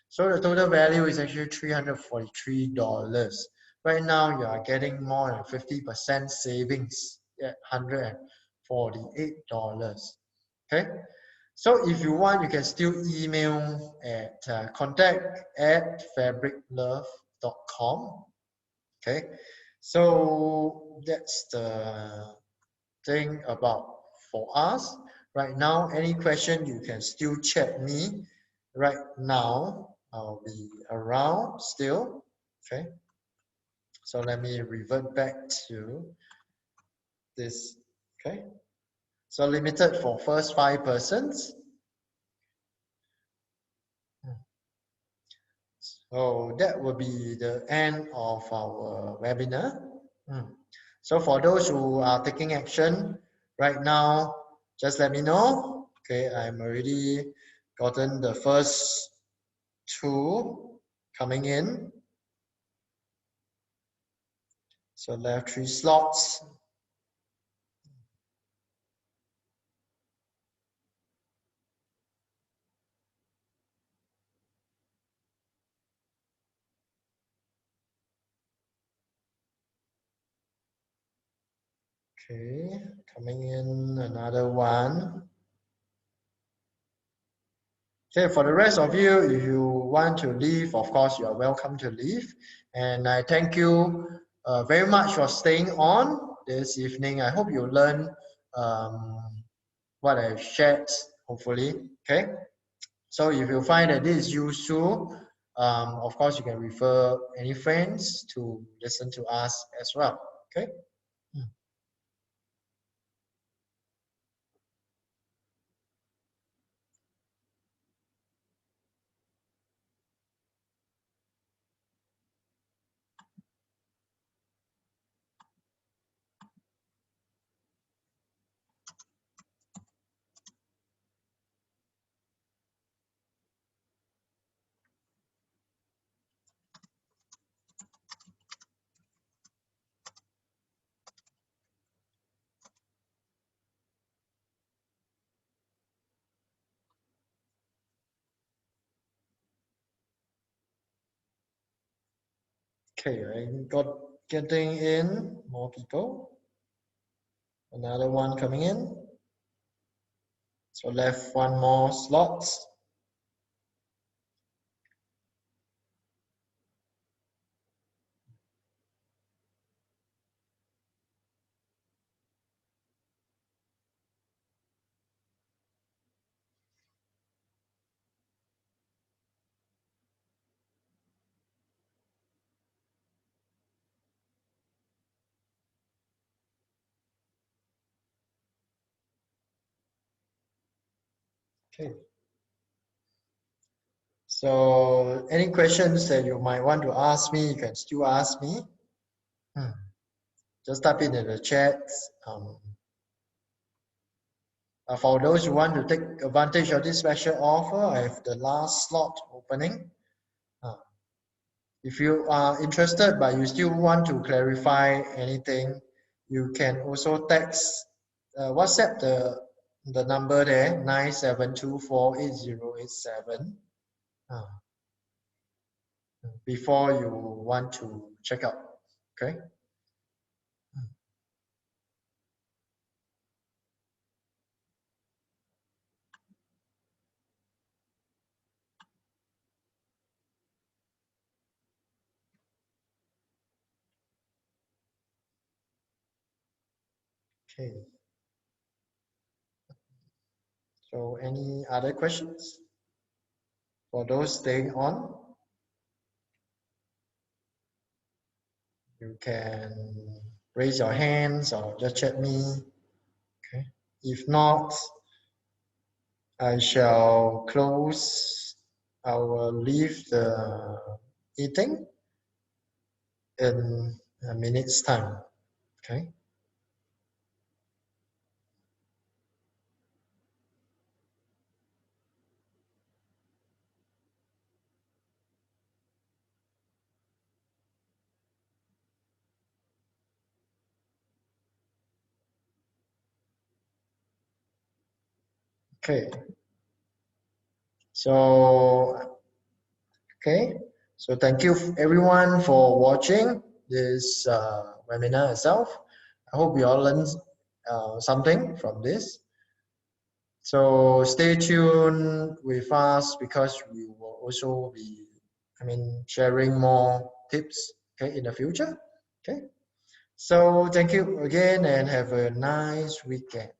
So the total value is actually $343. Right now, you are getting more than 50% savings. $148. Okay, so if you want, you can still email at contact@fabriquelove.com. Okay, so that's the thing about for us right now. Any question, you can still chat me right now. I'll be around still. Okay, so let me revert back to this. Okay, so limited for first 5 persons. So that will be the end of our webinar. So for those who are taking action right now, just let me know. Okay, I'm already gotten the first 2 coming in. So left 3 slots. Okay, coming in another 1. Okay, for the rest of you, if you want to leave, of course, you are welcome to leave. And I thank you very much for staying on this evening. I hope you learned what I shared, hopefully. Okay, so if you find that this is useful, of course, you can refer any friends to listen to us as well. Okay. Okay, I got getting in more people. Another 1 coming in. So left 1 more slot. Okay. So any questions that you might want to ask me, you can still ask me. Just type it in the chat. For those who want to take advantage of this special offer, I have the last slot opening. If you are interested but you still want to clarify anything, you can also text WhatsApp the number there, 97248087, before you want to check out. Okay. Okay. So any other questions for those staying on? You can raise your hands or just chat me. Okay. If not, I shall close. I will leave the meeting in a minute's time. Okay. Okay. So, okay. So thank you everyone for watching this webinar itself. I hope you all learned something from this. So stay tuned with us because we will also be, sharing more tips, okay, in the future. Okay. So thank you again and have a nice weekend.